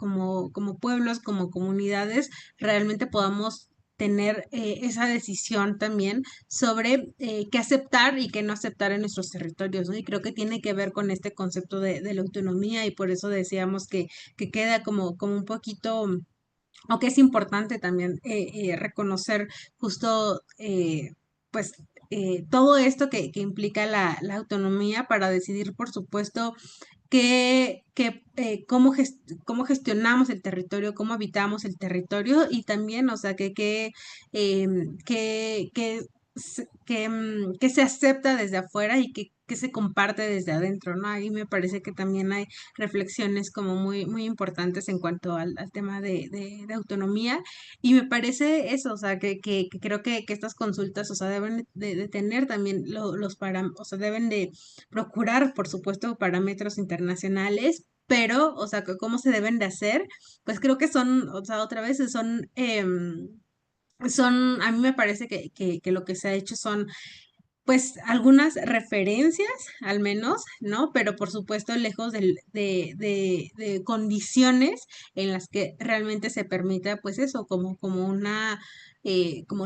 pueblos, como comunidades, realmente podamos tener esa decisión también sobre qué aceptar y qué no aceptar en nuestros territorios, ¿no? Y creo que tiene que ver con este concepto de la autonomía y por eso decíamos que queda como un poquito o que es importante también reconocer justo, pues, todo esto que implica la autonomía para decidir, por supuesto, cómo gestionamos el territorio, cómo habitamos el territorio y también, o sea, que se acepta desde afuera y que se comparte desde adentro, ¿no? Ahí me parece que también hay reflexiones como muy importantes en cuanto al tema de autonomía y me parece eso, o sea, que creo que estas consultas, o sea, deben de tener también los parámetros, o sea, deben de procurar, por supuesto, parámetros internacionales, pero, o sea, cómo se deben de hacer, pues creo que son, o sea, otra vez a mí me parece que lo que se ha hecho son pues algunas referencias, al menos, ¿no? Pero por supuesto, lejos de condiciones en las que realmente se permita, pues eso, como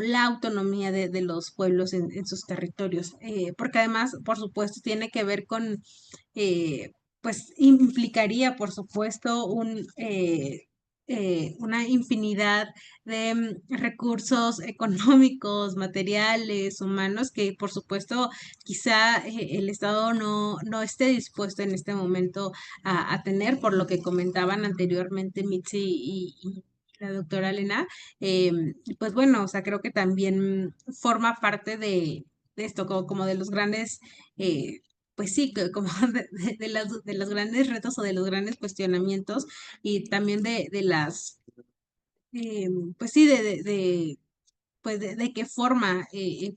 la autonomía de los pueblos en sus territorios. Porque además, por supuesto, tiene que ver con, pues implicaría, por supuesto, una infinidad de recursos económicos, materiales, humanos, que por supuesto quizá el Estado no esté dispuesto en este momento a tener, por lo que comentaban anteriormente Mitzi y la doctora Elena. Pues bueno, o sea, creo que también forma parte de esto, como de los grandes... pues sí, como de los grandes retos o de los grandes cuestionamientos y también de las pues sí, pues de qué forma de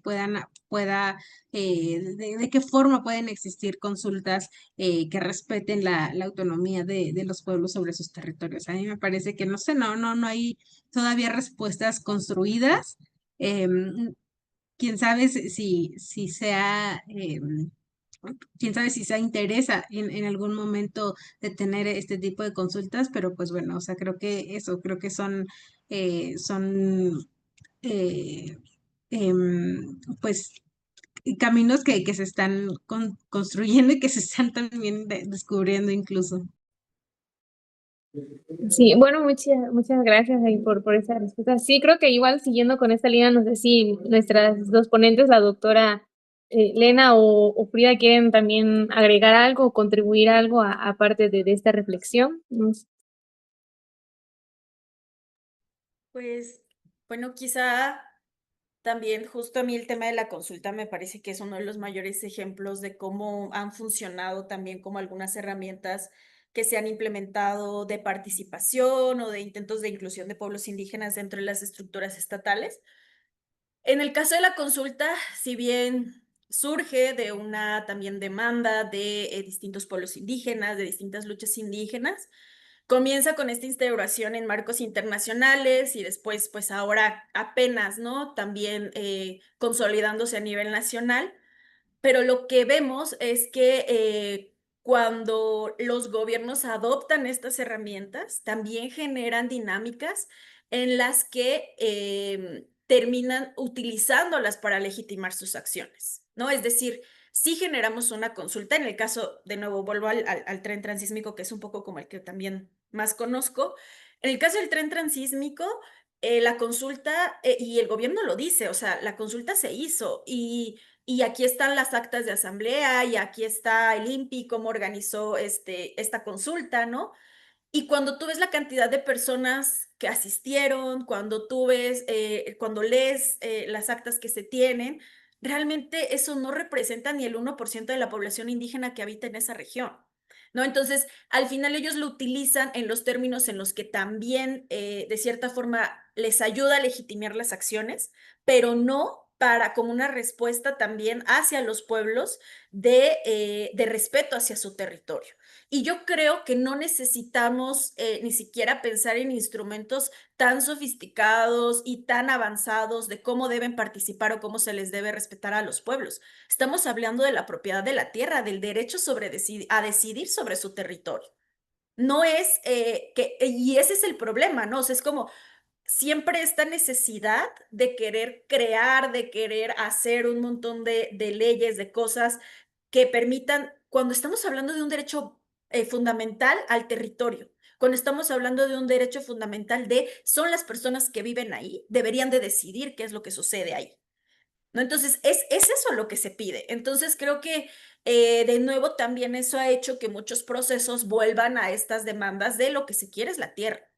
qué forma pueden existir consultas que respeten la autonomía de los pueblos sobre sus territorios. A mí me parece que no sé, no hay todavía respuestas construidas. Quién sabe si sea quién sabe si se interesa en algún momento de tener este tipo de consultas, pero pues bueno, o sea, creo que son eh, pues caminos que se están construyendo y que se están también descubriendo incluso. Sí, bueno, muchas gracias ahí por esa respuesta. Sí, creo que igual siguiendo con esta línea, no sé si nuestras dos ponentes, la doctora Lena o Frida, quieren también agregar algo o contribuir algo aparte de esta reflexión. No sé. Pues, bueno, quizá también justo a mí el tema de la consulta me parece que es uno de los mayores ejemplos de cómo han funcionado también como algunas herramientas que se han implementado de participación o de intentos de inclusión de pueblos indígenas dentro de las estructuras estatales. En el caso de la consulta, si bien surge de una también demanda de distintos pueblos indígenas, de distintas luchas indígenas, comienza con esta instauración en marcos internacionales y después, pues ahora apenas, ¿no? También consolidándose a nivel nacional. Pero lo que vemos es que cuando los gobiernos adoptan estas herramientas, también generan dinámicas en las que terminan utilizándolas para legitimar sus acciones, ¿no? Es decir, si generamos una consulta, en el caso, de nuevo, vuelvo al tren transísmico, que es un poco como el que también más conozco. En el caso del tren transísmico, la consulta, y el gobierno lo dice, o sea, la consulta se hizo y aquí están las actas de asamblea y aquí está el INPI, cómo organizó esta consulta, ¿no? Y cuando tú ves la cantidad de personas que asistieron, cuando tú ves, cuando lees las actas que se tienen, realmente eso no representa ni el 1% de la población indígena que habita en esa región, ¿no? Entonces, al final ellos lo utilizan en los términos en los que también, de cierta forma, les ayuda a legitimar las acciones, pero no para como una respuesta también hacia los pueblos de respeto hacia su territorio. Y yo creo que no necesitamos ni siquiera pensar en instrumentos tan sofisticados y tan avanzados de cómo deben participar o cómo se les debe respetar a los pueblos. Estamos hablando de la propiedad de la tierra, del derecho a decidir sobre su territorio. No es y ese es el problema, ¿no? O sea, es como siempre esta necesidad de querer crear, de querer hacer un montón de leyes, de cosas que permitan, cuando estamos hablando de un derecho fundamental al territorio, cuando estamos hablando de un derecho fundamental son las personas que viven ahí, deberían de decidir qué es lo que sucede ahí, ¿no? Entonces, es eso lo que se pide. Entonces, creo que de nuevo también eso ha hecho que muchos procesos vuelvan a estas demandas de lo que se quiere es la tierra.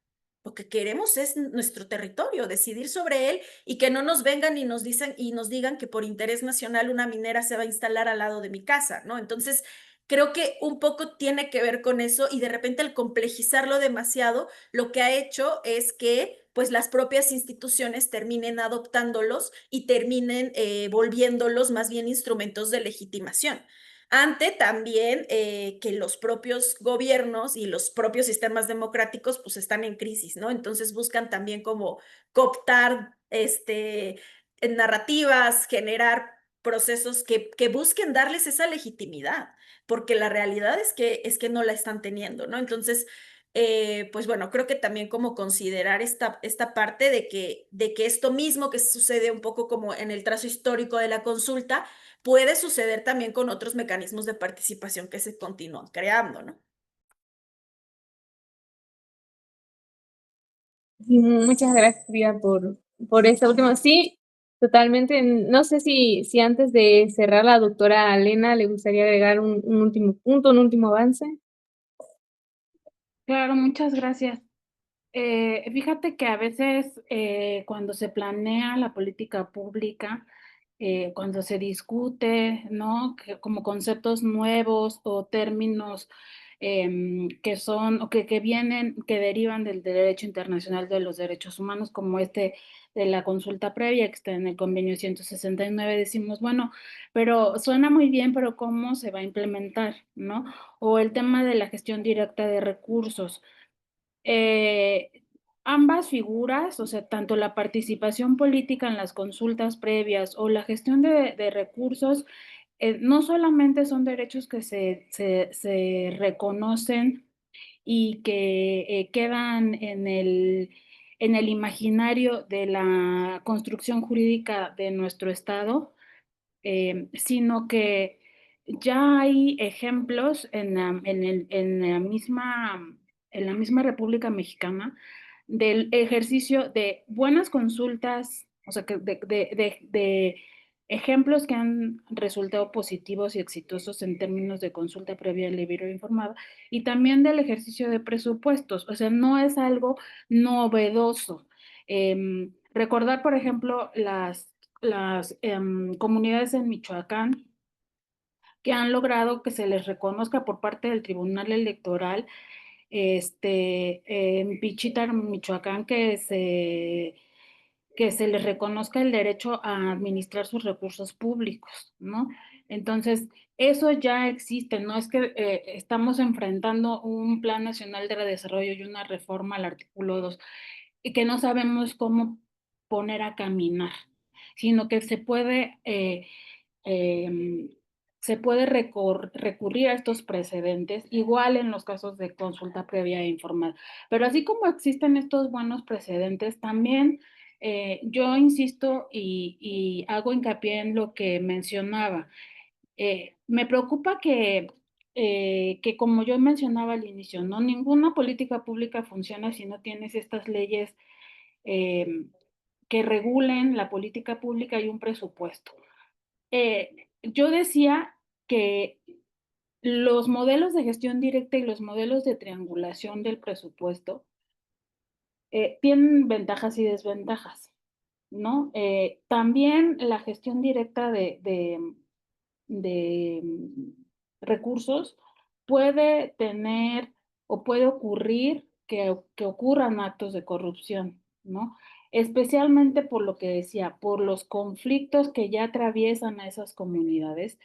Lo que queremos es nuestro territorio, decidir sobre él y que no nos vengan y nos dicen y nos digan que por interés nacional una minera se va a instalar al lado de mi casa, ¿no? Entonces, creo que un poco tiene que ver con eso y de repente al complejizarlo demasiado, lo que ha hecho es que pues las propias instituciones terminen adoptándolos y terminen volviéndolos más bien instrumentos de legitimación. Ante también que los propios gobiernos y los propios sistemas democráticos pues están en crisis, ¿no? Entonces buscan también como cooptar narrativas, generar procesos que busquen darles esa legitimidad, porque la realidad es que no la están teniendo, ¿no? Entonces, pues bueno, creo que también como considerar esta parte de que esto mismo que sucede un poco como en el trazo histórico de la consulta, puede suceder también con otros mecanismos de participación que se continúan creando, ¿no? Sí, muchas gracias, Frida, por esta última. Sí, totalmente. No sé si antes de cerrar, la doctora Lena le gustaría agregar un último punto, un último avance. Claro, muchas gracias. Fíjate que a veces cuando se planea la política pública, cuando se discute, ¿no? Como conceptos nuevos o términos que son o que vienen, que derivan del derecho internacional de los derechos humanos, como de la consulta previa que está en el convenio 169, decimos, bueno, pero suena muy bien, pero ¿cómo se va a implementar, ¿no? O el tema de la gestión directa de recursos. Eh, Ambas figuras, o sea, tanto la participación política en las consultas previas o la gestión de recursos, no solamente son derechos que se reconocen y que quedan en el imaginario de la construcción jurídica de nuestro Estado, sino que ya hay ejemplos en la misma en la misma República Mexicana del ejercicio de buenas consultas, o sea, que de ejemplos que han resultado positivos y exitosos en términos de consulta previa libre e informada, y también del ejercicio de presupuestos, o sea, no es algo novedoso. Recordar, por ejemplo, las comunidades en Michoacán que han logrado que se les reconozca por parte del Tribunal Electoral en Pichita, Michoacán, que se les reconozca el derecho a administrar sus recursos públicos, ¿no? Entonces, eso ya existe, no es que estamos enfrentando un Plan Nacional de Desarrollo y una reforma al artículo 2 y que no sabemos cómo poner a caminar, sino que eh, se puede recurrir a estos precedentes, igual en los casos de consulta previa e informada. Pero así como existen estos buenos precedentes, también yo insisto y hago hincapié en lo que mencionaba. Me preocupa que como yo mencionaba al inicio, ¿no? Ninguna política pública funciona si no tienes estas leyes eh, que regulen la política pública y un presupuesto. Yo decía que los modelos de gestión directa y los modelos de triangulación del presupuesto tienen ventajas y desventajas, ¿no? También la gestión directa de recursos puede tener o puede ocurrir que ocurran actos de corrupción, ¿no? Especialmente por lo que decía, por los conflictos que ya atraviesan a esas comunidades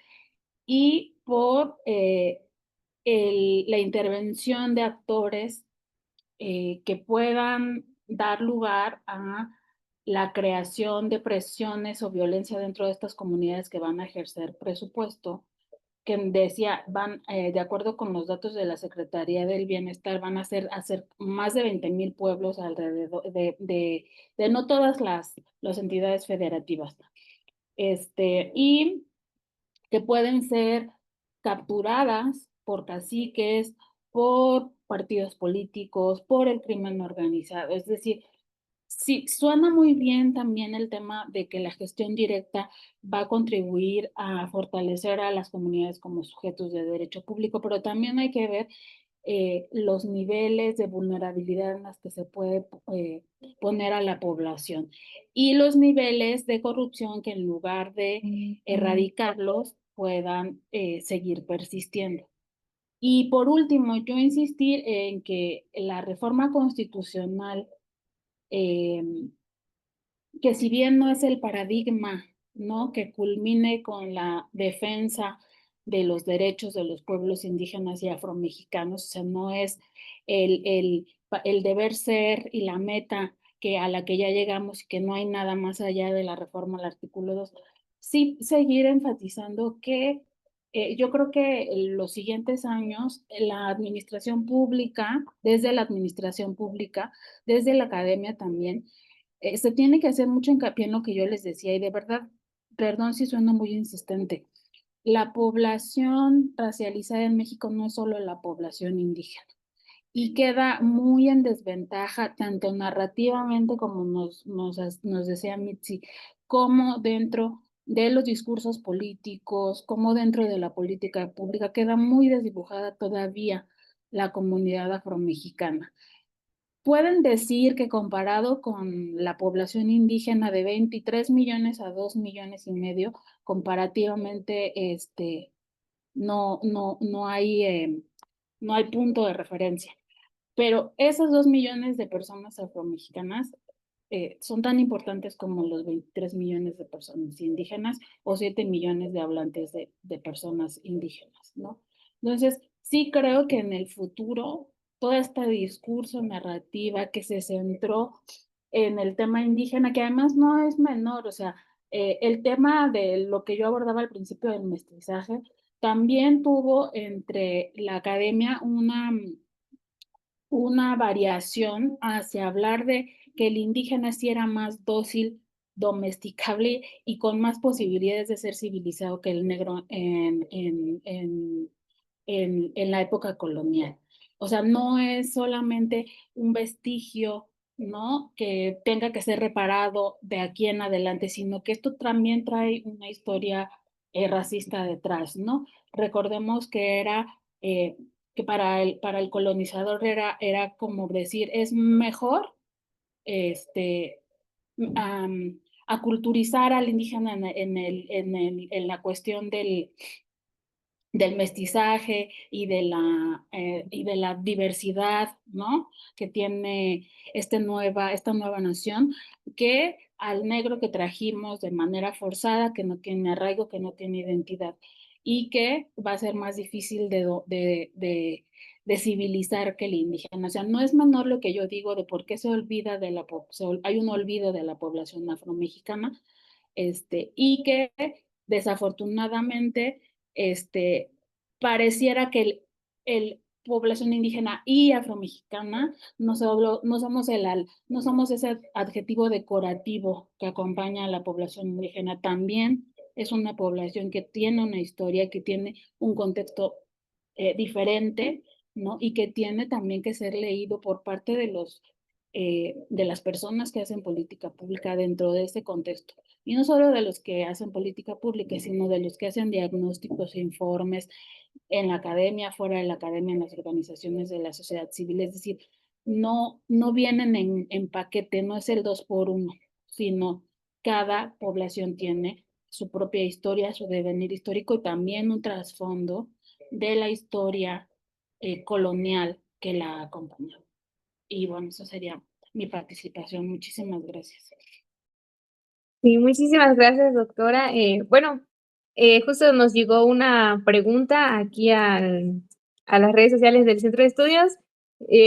y por la intervención de actores que puedan dar lugar a la creación de presiones o violencia dentro de estas comunidades que van a ejercer presupuesto, que decía, de acuerdo con los datos de la Secretaría del Bienestar, van a hacer más de 20,000 pueblos alrededor de no todas las entidades federativas. Y que pueden ser capturadas por caciques, por partidos políticos, por el crimen organizado. Es decir, sí, suena muy bien también el tema de que la gestión directa va a contribuir a fortalecer a las comunidades como sujetos de derecho público, pero también hay que ver los niveles de vulnerabilidad en las que se puede poner a la población y los niveles de corrupción que en lugar de erradicarlos puedan seguir persistiendo. Y por último, yo insistir en que la reforma constitucional eh, que si bien no es el paradigma, ¿no? Que culmine con la defensa de los derechos de los pueblos indígenas y afromexicanos, o sea, no es el deber ser y la meta a la que ya llegamos y que no hay nada más allá de la reforma al artículo 2, sí seguir enfatizando que yo creo que en los siguientes años la administración pública, desde la administración pública, desde la academia también, se tiene que hacer mucho hincapié en lo que yo les decía y de verdad, perdón si suena muy insistente, la población racializada en México no es solo la población indígena y queda muy en desventaja tanto narrativamente como nos decía Mitzi, como dentro de los discursos políticos, como dentro de la política pública, queda muy desdibujada todavía la comunidad afromexicana. Pueden decir que comparado con la población indígena de 23 millones a 2,5 millones, comparativamente no hay punto de referencia. Pero esos 2 millones de personas afromexicanas son tan importantes como los 23 millones de personas indígenas o 7 millones de hablantes de personas indígenas, ¿no? Entonces, sí creo que en el futuro, todo este discurso narrativa que se centró en el tema indígena, que además no es menor, o sea, el tema de lo que yo abordaba al principio del mestizaje, también tuvo entre la academia una variación hacia hablar de que el indígena sí era más dócil, domesticable y con más posibilidades de ser civilizado que el negro en la época colonial. O sea, no es solamente un vestigio, ¿no? Que tenga que ser reparado de aquí en adelante, sino que esto también trae una historia racista detrás, ¿no? Recordemos que era, que para el colonizador era como decir, es mejor, este, aculturizar al indígena en la cuestión del mestizaje y de la diversidad, ¿no? Que tiene esta nueva nación, que al negro que trajimos de manera forzada, que no tiene arraigo, que no tiene identidad, y que va a ser más difícil de civilizar que el indígena. O sea, no es menor lo que yo digo de por qué se olvida hay un olvido de la población afromexicana, y que desafortunadamente, pareciera que el población indígena y afromexicana no somos ese adjetivo decorativo que acompaña a la población indígena. También es una población que tiene una historia, que tiene un contexto diferente, ¿no? Y que tiene también que ser leído por parte de las personas que hacen política pública dentro de ese contexto. Y no solo de los que hacen política pública, sino de los que hacen diagnósticos e informes en la academia, fuera de la academia, en las organizaciones de la sociedad civil. Es decir, no vienen en paquete, no es el 2 por 1, sino cada población tiene su propia historia, su devenir histórico y también un trasfondo de la historia colonial que la acompañó. Y bueno, eso sería mi participación. Muchísimas gracias. Sí, muchísimas gracias, doctora. Bueno, justo nos llegó una pregunta aquí a las redes sociales del Centro de Estudios,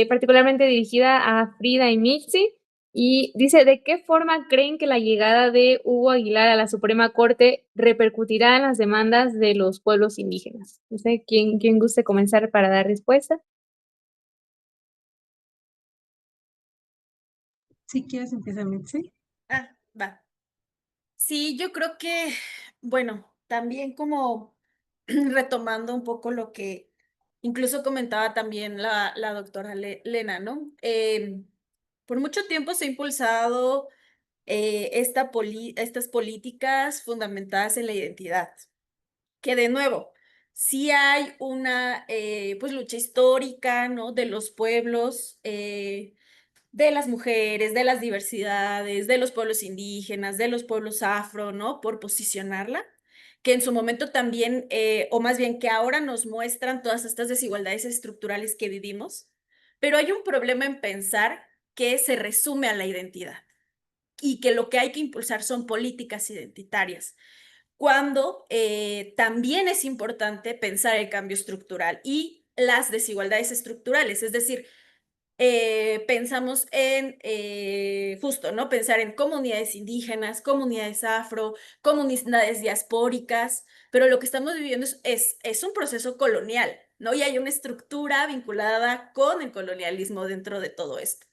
particularmente dirigida a Frida y Mitzi, y dice, ¿de qué forma creen que la llegada de Hugo Aguilar a la Suprema Corte repercutirá en las demandas de los pueblos indígenas? No sé, ¿quién guste comenzar para dar respuesta? Si quieres, empieza, Mitzi. Va. Sí, yo creo que, bueno, también como retomando un poco lo que incluso comentaba también la doctora Lena, ¿no? Por mucho tiempo se ha impulsado estas políticas fundamentadas en la identidad, que de nuevo, sí hay una pues lucha histórica, ¿no? De los pueblos, de las mujeres, de las diversidades, de los pueblos indígenas, de los pueblos afro, ¿no? Por posicionarla, que en su momento también, o más bien que ahora nos muestran todas estas desigualdades estructurales que vivimos, pero hay un problema en pensar que se resume a la identidad y que lo que hay que impulsar son políticas identitarias, cuando también es importante pensar el cambio estructural y las desigualdades estructurales, es decir, pensamos en justo, ¿no? Pensar en comunidades indígenas, comunidades afro, comunidades diaspóricas, pero lo que estamos viviendo es un proceso colonial, ¿no? Y hay una estructura vinculada con el colonialismo dentro de todo esto.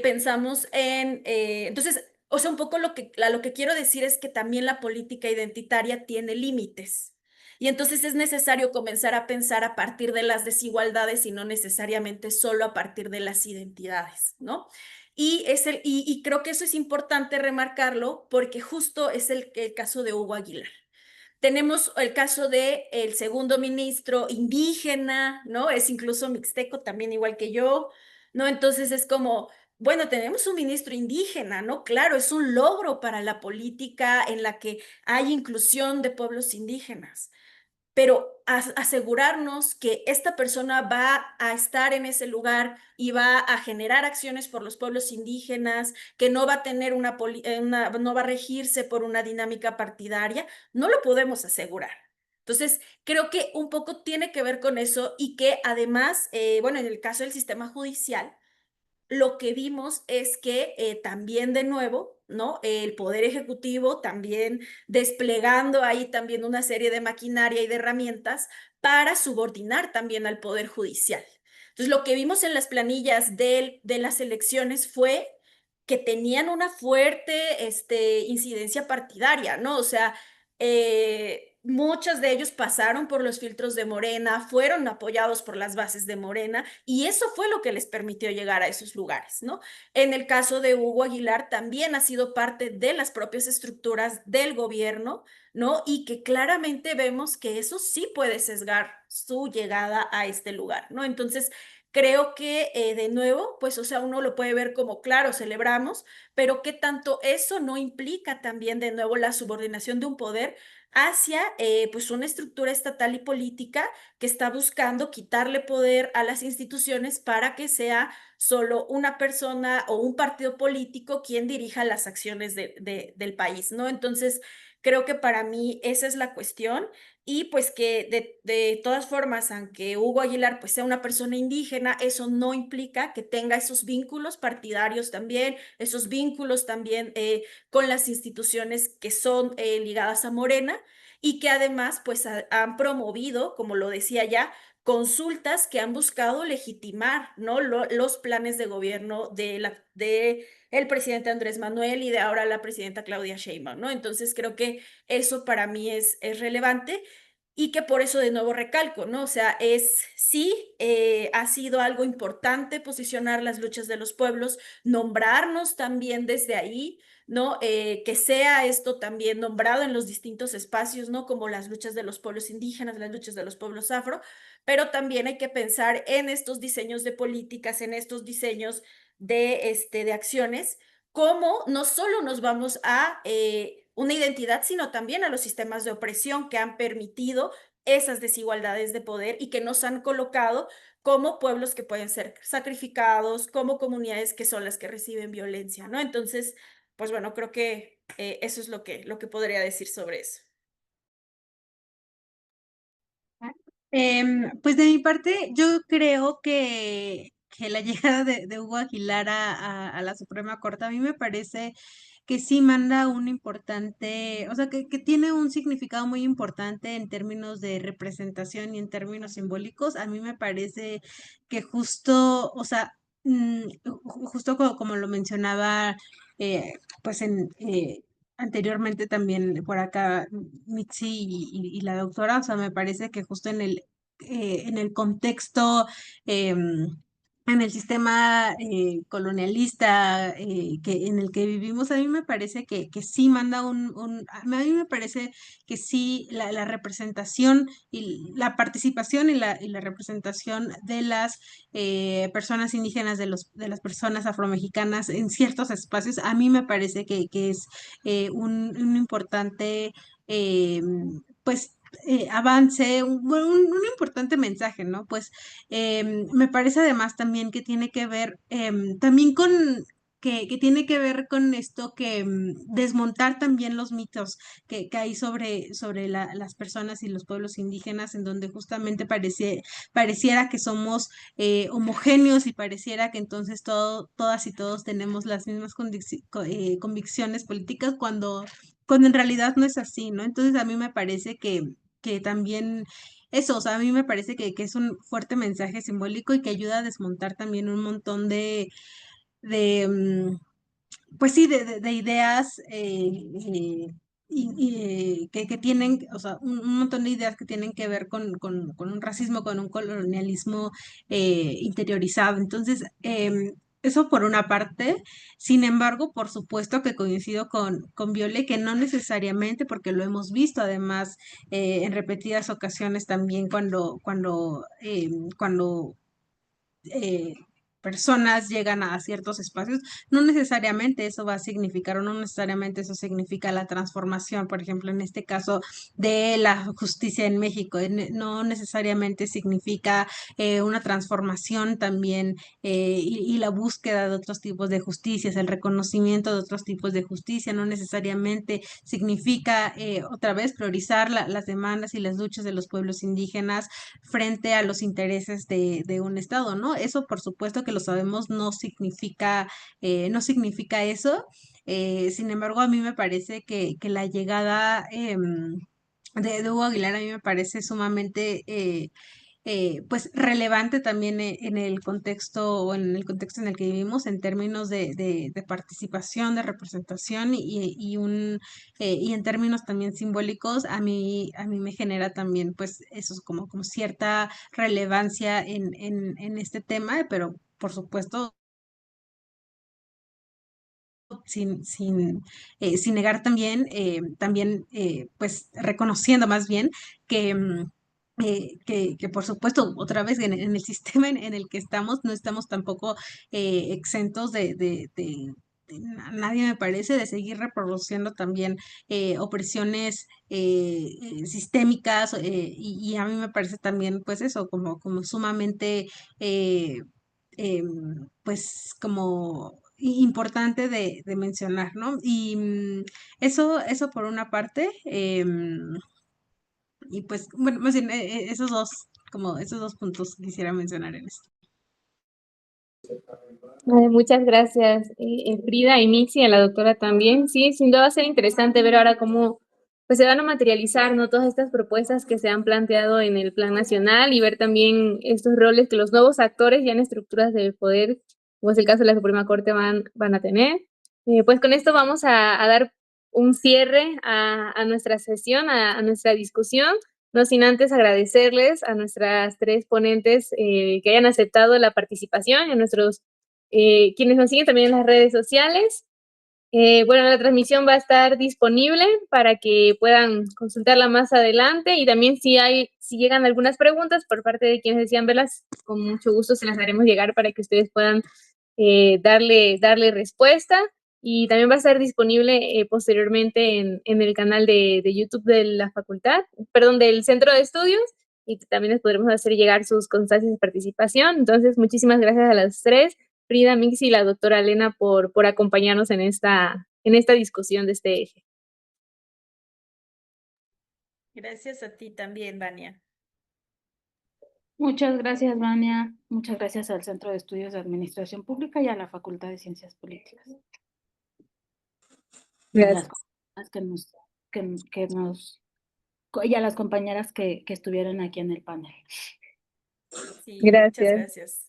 Pensamos en, entonces, o sea, un poco lo que quiero decir es que también la política identitaria tiene límites. Y entonces es necesario comenzar a pensar a partir de las desigualdades y no necesariamente solo a partir de las identidades, ¿no? Y creo que eso es importante remarcarlo porque justo es el caso de Hugo Aguilar. Tenemos el caso de el segundo ministro indígena, ¿no? Es incluso mixteco también igual que yo, ¿no? Entonces es como, bueno, tenemos un ministro indígena, ¿no? Claro, es un logro para la política en la que hay inclusión de pueblos indígenas, pero asegurarnos que esta persona va a estar en ese lugar y va a generar acciones por los pueblos indígenas, que no va a tener no va a regirse por una dinámica partidaria, no lo podemos asegurar. Entonces, creo que un poco tiene que ver con eso y que además, bueno, en el caso del sistema judicial, lo que vimos es que también de nuevo, ¿no? El Poder Ejecutivo también desplegando ahí también una serie de maquinaria y de herramientas para subordinar también al Poder Judicial. Entonces, lo que vimos en las planillas de las elecciones fue que tenían una fuerte incidencia partidaria, ¿no? O sea, Muchos de ellos pasaron por los filtros de Morena, fueron apoyados por las bases de Morena y eso fue lo que les permitió llegar a esos lugares, ¿no? En el caso de Hugo Aguilar también ha sido parte de las propias estructuras del gobierno, ¿no? Y que claramente vemos que eso sí puede sesgar su llegada a este lugar, ¿no? Entonces, creo que de nuevo, pues, o sea, uno lo puede ver como, claro, celebramos, pero qué tanto eso no implica también de nuevo la subordinación de un poder hacia pues una estructura estatal y política que está buscando quitarle poder a las instituciones para que sea solo una persona o un partido político quien dirija las acciones del país, ¿no? Entonces, creo que para mí esa es la cuestión y pues que de todas formas, aunque Hugo Aguilar pues sea una persona indígena, eso no implica que tenga esos vínculos partidarios también, esos vínculos también con las instituciones que son ligadas a Morena y que además pues han promovido, como lo decía ya, consultas que han buscado legitimar, ¿no? Los planes de gobierno de el presidente Andrés Manuel y de ahora la presidenta Claudia Sheinbaum, ¿no? Entonces creo que eso para mí es relevante y que por eso de nuevo recalco, ¿no? O sea, sí, ha sido algo importante posicionar las luchas de los pueblos, nombrarnos también desde ahí, ¿no? Que sea esto también nombrado en los distintos espacios, ¿no? Como las luchas de los pueblos indígenas, las luchas de los pueblos afro, pero también hay que pensar en estos diseños de políticas, en estos diseños de acciones, cómo no solo nos vamos a una identidad, sino también a los sistemas de opresión que han permitido esas desigualdades de poder y que nos han colocado como pueblos que pueden ser sacrificados, como comunidades que son las que reciben violencia, ¿no? Entonces, pues bueno, creo que eso es lo que podría decir sobre eso. Pues de mi parte, yo creo que la llegada de Hugo Aguilar a la Suprema Corte a mí me parece que sí manda un importante, o sea, que tiene un significado muy importante en términos de representación y en términos simbólicos. A mí me parece que justo, o sea, justo como lo mencionaba, pues anteriormente también por acá Mitzi y la doctora, o sea, me parece que justo en el contexto, en el sistema colonialista en el que vivimos, a mí me parece que sí manda a mí me parece que sí la representación y la participación y la representación de las personas indígenas, de las personas afromexicanas en ciertos espacios, a mí me parece que es un importante, eh, pues, avance, un importante mensaje, ¿no? Pues me parece además también que tiene que ver también que tiene que ver con esto que desmontar también los mitos que hay sobre las personas y los pueblos indígenas, en donde justamente pareciera que somos homogéneos y pareciera que entonces todas y todos tenemos las mismas convicciones políticas cuando en realidad no es así, ¿no? Entonces a mí me parece que también eso, o sea, a mí me parece que es un fuerte mensaje simbólico y que ayuda a desmontar también un montón de pues sí, de ideas que tienen, o sea, un montón de ideas que tienen que ver con un racismo, con un colonialismo interiorizado. Entonces, eso por una parte. Sin embargo, por supuesto que coincido con Viole, que no necesariamente, porque lo hemos visto además en repetidas ocasiones también cuando eh, personas llegan a ciertos espacios, no necesariamente eso va a significar o no necesariamente eso significa la transformación, por ejemplo, en este caso de la justicia en México, no necesariamente significa una transformación también y la búsqueda de otros tipos de justicias, el reconocimiento de otros tipos de justicia, no necesariamente significa otra vez priorizar las demandas y las luchas de los pueblos indígenas frente a los intereses de un Estado, ¿no? Eso, por supuesto que lo sabemos, no significa eso. Sin embargo, a mí me parece que la llegada de Hugo Aguilar a mí me parece sumamente pues relevante también en el contexto o en el contexto en el que vivimos en términos de participación, de representación y en términos también simbólicos, a mí me genera también pues eso es como cierta relevancia en este tema, pero por supuesto sin negar también pues reconociendo más bien que, que por supuesto, otra vez en el sistema en el que estamos, no estamos tampoco exentos nadie me parece, de seguir reproduciendo también opresiones sistémicas y a mí me parece también pues eso, como sumamente pues como importante de mencionar, ¿no? Y eso por una parte, y pues, bueno, más bien, esos dos puntos quisiera mencionar en esto. Muchas gracias, Frida y Mixi, a la doctora también. Sí, sin duda va a ser interesante ver ahora cómo pues, se van a materializar, ¿no? Todas estas propuestas que se han planteado en el Plan Nacional y ver también estos roles que los nuevos actores ya en estructuras del poder, como es el caso de la Suprema Corte, van a tener. Pues con esto vamos a dar un cierre a nuestra sesión, a nuestra discusión. No sin antes agradecerles a nuestras tres ponentes que hayan aceptado la participación y a nuestros quienes nos siguen también en las redes sociales. Bueno, la transmisión va a estar disponible para que puedan consultarla más adelante y también si llegan algunas preguntas por parte de quienes desean verlas, con mucho gusto se las haremos llegar para que ustedes puedan darle respuesta. Y también va a estar disponible posteriormente en el canal de YouTube de la facultad, perdón, del Centro de Estudios, y también les podremos hacer llegar sus constancias de participación. Entonces, muchísimas gracias a las tres, Frida, Mixi y la doctora Elena por acompañarnos en esta discusión de este eje. Gracias a ti también, Vania. Muchas gracias, Vania. Muchas gracias al Centro de Estudios de Administración Pública y a la Facultad de Ciencias Políticas. Gracias. Y a las compañeras que estuvieron aquí en el panel. Sí, Gracias. muchas gracias.